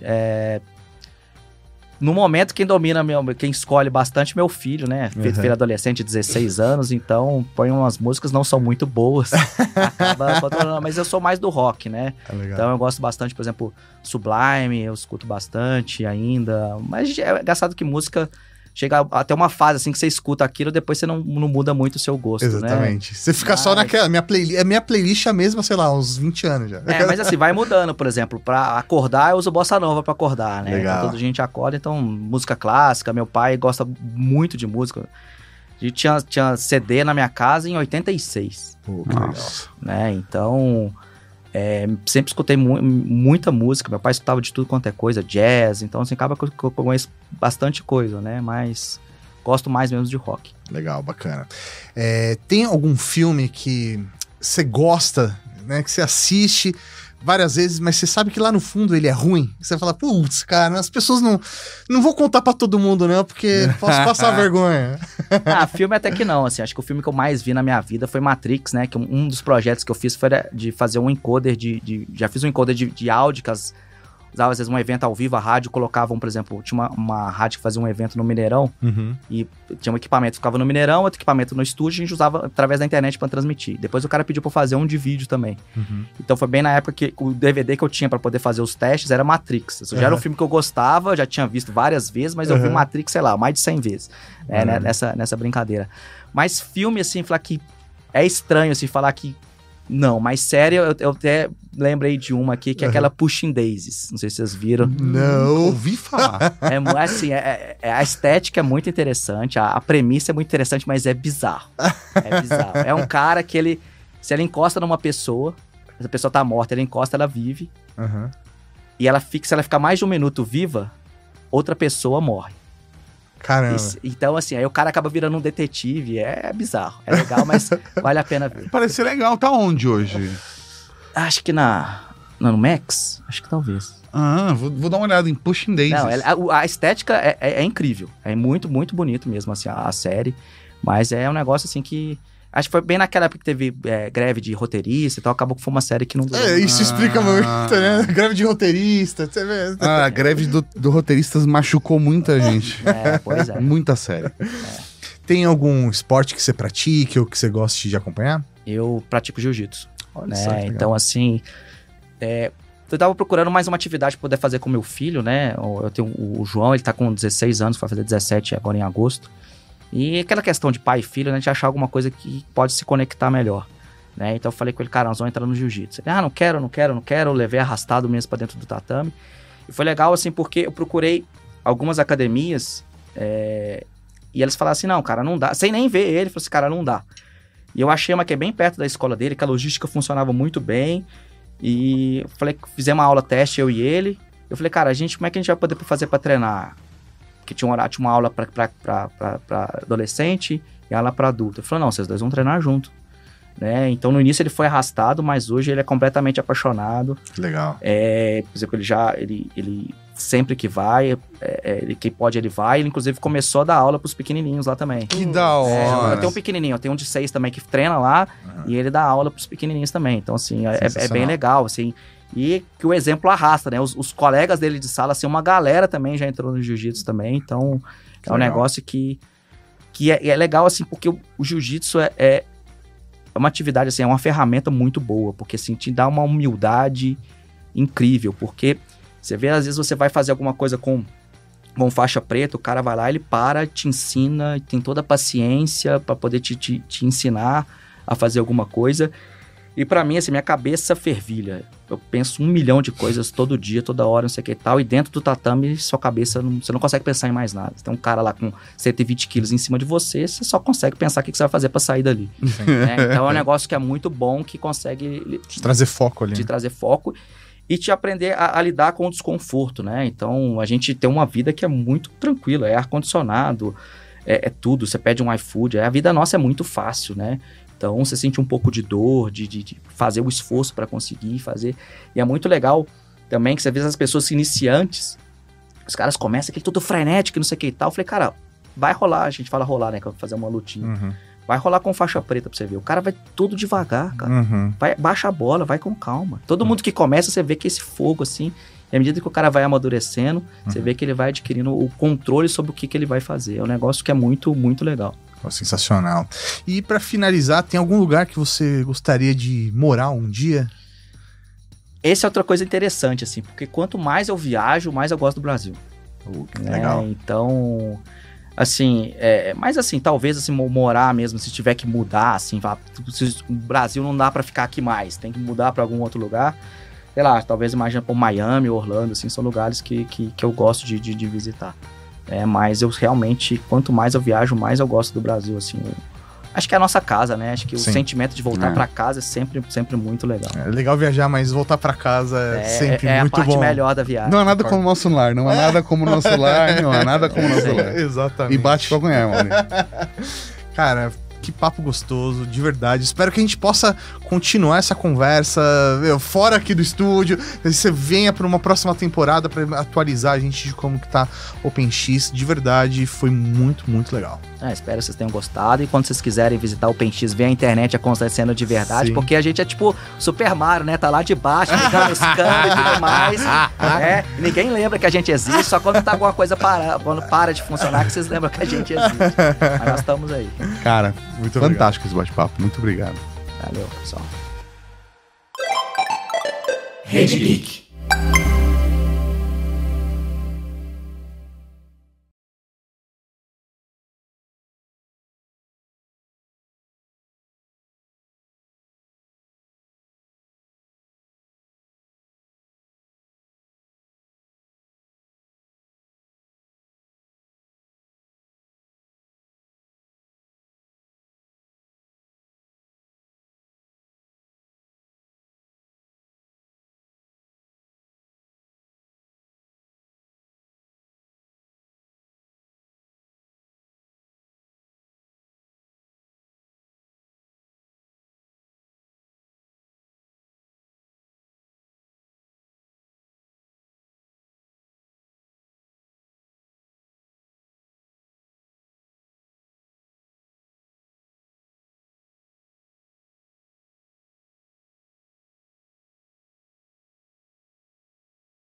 no momento, quem escolhe bastante é meu filho, né? Filho adolescente de 16 anos, então põe umas músicas, não são muito boas, acaba controlando, mas eu sou mais do rock, né? Então eu gosto bastante, por exemplo, Sublime, eu escuto bastante ainda, mas é engraçado que música... Chega até uma fase assim que você escuta aquilo, depois você não muda muito o seu gosto, Exatamente. Né? Você fica só naquela... Minha playlist é a mesma, sei lá, uns 20 anos já. Mas assim, vai mudando, por exemplo. Pra acordar, eu uso bossa nova pra acordar, né? Legal. Então, toda gente acorda, então música clássica. Meu pai gosta muito de música. A gente tinha CD na minha casa em 86. Pô, que legal. Né? Então... sempre escutei muita música, meu pai escutava de tudo quanto é coisa, jazz, então assim, acaba que eu conheço bastante coisa, né, mas gosto mais mesmo de rock. Legal, bacana. Tem algum filme que você gosta, né, que você assiste várias vezes, mas você sabe que lá no fundo ele é ruim? Você fala, putz, cara, as pessoas não vou contar pra todo mundo, não, porque posso passar vergonha. Filme até que não, assim, acho que o filme que eu mais vi na minha vida foi Matrix, né, que um dos projetos que eu fiz foi de fazer um encoder já fiz um encoder de áudio, que usava às vezes um evento ao vivo, a rádio colocavam, por exemplo, tinha uma rádio que fazia um evento no Mineirão, e tinha um equipamento que ficava no Mineirão, outro equipamento no estúdio, a gente usava através da internet pra transmitir. Depois o cara pediu pra eu fazer um de vídeo também. Então foi bem na época que o DVD que eu tinha pra poder fazer os testes era Matrix. Isso já era um filme que eu gostava, já tinha visto várias vezes, mas eu vi Matrix, sei lá, mais de 100 vezes, né, nessa brincadeira. Mas filme, assim, falar que é estranho, assim, falar que não, mas sério, eu até lembrei de uma aqui, que é aquela Pushing Daisies. Não sei se vocês viram. Não. Ouvi falar. Assim, a estética é muito interessante, a premissa é muito interessante, mas é bizarro. É bizarro. É um cara que se ele encosta numa pessoa, essa pessoa tá morta, ele encosta, ela vive. E se ela ficar mais de um minuto viva, outra pessoa morre. Caramba. Então, assim, aí o cara acaba virando um detetive. É bizarro. É legal, mas vale a pena ver. Parece ser legal. Tá onde hoje? Acho que no Max? Acho que talvez. Vou dar uma olhada em Pushing Daisies. Não, a estética é incrível. É muito, muito bonito mesmo, assim, a série. Mas é um negócio, assim, que... Acho que foi bem naquela época que teve greve de roteirista e tal, acabou que foi uma série que não durou. Isso explica muito, né? Greve de roteirista, você vê. A greve do roteiristas machucou muita gente. Pois é. Muita série. Tem algum esporte que você pratique ou que você goste de acompanhar? Eu pratico jiu-jitsu. Olha só, então, assim... eu tava procurando mais uma atividade pra poder fazer com meu filho, né? Eu tenho o João, ele tá com 16 anos, vai fazer 17 agora em agosto. E aquela questão de pai e filho, né, a gente achar alguma coisa que pode se conectar melhor. né? Então eu falei com ele, cara, nós vamos entrar no jiu-jitsu. Ele, não quero, levei arrastado mesmo pra dentro do tatame. E foi legal, assim, porque eu procurei algumas academias e eles falaram assim, não, cara, não dá. Sem nem ver ele, falou assim, cara, não dá. E eu achei uma que é bem perto da escola dele, que a logística funcionava muito bem. E eu falei, fizemos uma aula teste, eu e ele. Eu falei, cara, como é que a gente vai poder fazer pra treinar? Porque tinha uma aula pra adolescente e aula pra adulto. Ele falou, não, vocês dois vão treinar junto. Né? Então no início ele foi arrastado, mas hoje ele é completamente apaixonado. Legal. Por exemplo, ele sempre que vai, ele que pode ele vai. Ele inclusive começou a dar aula pros pequenininhos lá também. Que da hora. Eu tenho um pequenininho, eu tenho um de 6 também que treina lá, e ele dá aula pros pequenininhos também. Então assim, é bem legal, assim. E que o exemplo arrasta, né? Os colegas dele de sala, assim, uma galera também já entrou no jiu-jitsu também. Então é um negócio que é legal, assim, porque o jiu-jitsu é uma atividade, assim, é uma ferramenta muito boa, porque, assim, te dá uma humildade incrível, porque você vê, às vezes, você vai fazer alguma coisa com faixa preta, o cara vai lá, ele para, te ensina, tem toda a paciência para poder te ensinar a fazer alguma coisa, e pra mim, assim, minha cabeça fervilha, eu penso 1 milhão de coisas todo dia, toda hora, não sei o que e tal, e dentro do tatame, sua cabeça, você não consegue pensar em mais nada. Tem um cara lá com 120 quilos em cima de você, você só consegue pensar o que você vai fazer pra sair dali. Então é um negócio que é muito bom, que consegue te trazer foco ali. Te trazer foco e te aprender a lidar com o desconforto, né? Então a gente tem uma vida que é muito tranquila, é ar-condicionado, é tudo, você pede um iFood, a vida nossa é muito fácil, né? Então, você sente um pouco de dor, de fazer o esforço para conseguir fazer. E é muito legal também que você vê as pessoas iniciantes, os caras começam aquele tudo frenético, não sei o que e tal. Eu falei, cara, vai rolar, a gente fala rolar, né, que eu vou fazer uma lutinha. Uhum. Vai rolar com faixa preta pra você ver. O cara vai tudo devagar, cara. Uhum. Baixa a bola, vai com calma. Todo mundo que começa, você vê que esse fogo, assim, e à medida que o cara vai amadurecendo, você vê que ele vai adquirindo o controle sobre o que ele vai fazer. É um negócio que é muito, muito legal. Sensacional. E pra finalizar, tem algum lugar que você gostaria de morar um dia? Essa é outra coisa interessante, assim, porque quanto mais eu viajo, mais eu gosto do Brasil. Legal. Então, assim, mas assim, talvez assim, morar mesmo, se tiver que mudar, assim, se o Brasil não dá pra ficar aqui mais, tem que mudar pra algum outro lugar, sei lá, talvez imagina por Miami, Orlando, assim, são lugares que eu gosto de visitar. Mas eu realmente, quanto mais eu viajo, mais eu gosto do Brasil, assim. Acho que é a nossa casa, né? Acho que o sentimento de voltar pra casa é sempre muito legal. É legal viajar, mas voltar pra casa é sempre muito bom. É a parte melhor da viagem. Não é nada como o nosso lar, não é nada como o nosso lar, não é nada como o nosso lar. Exatamente. E bate pra ganhar, mano. Cara, que papo gostoso, de verdade. Espero que a gente possa continuar essa conversa fora aqui do estúdio. Você venha para uma próxima temporada para atualizar a gente de como que tá OpenX. De verdade, foi muito, muito legal. Espero que vocês tenham gostado. E quando vocês quiserem visitar o OpenX, ver a internet acontecendo de verdade. Sim. Porque a gente é tipo Super Mario, né? Tá lá de baixo, ligando os canos e tudo mais. E ninguém lembra que a gente existe. Só quando tá alguma coisa quando para de funcionar que vocês lembram que a gente existe. Mas nós estamos aí. Cara, muito fantástico esse bate-papo. Muito obrigado. Valeu, pessoal. Rede Geek.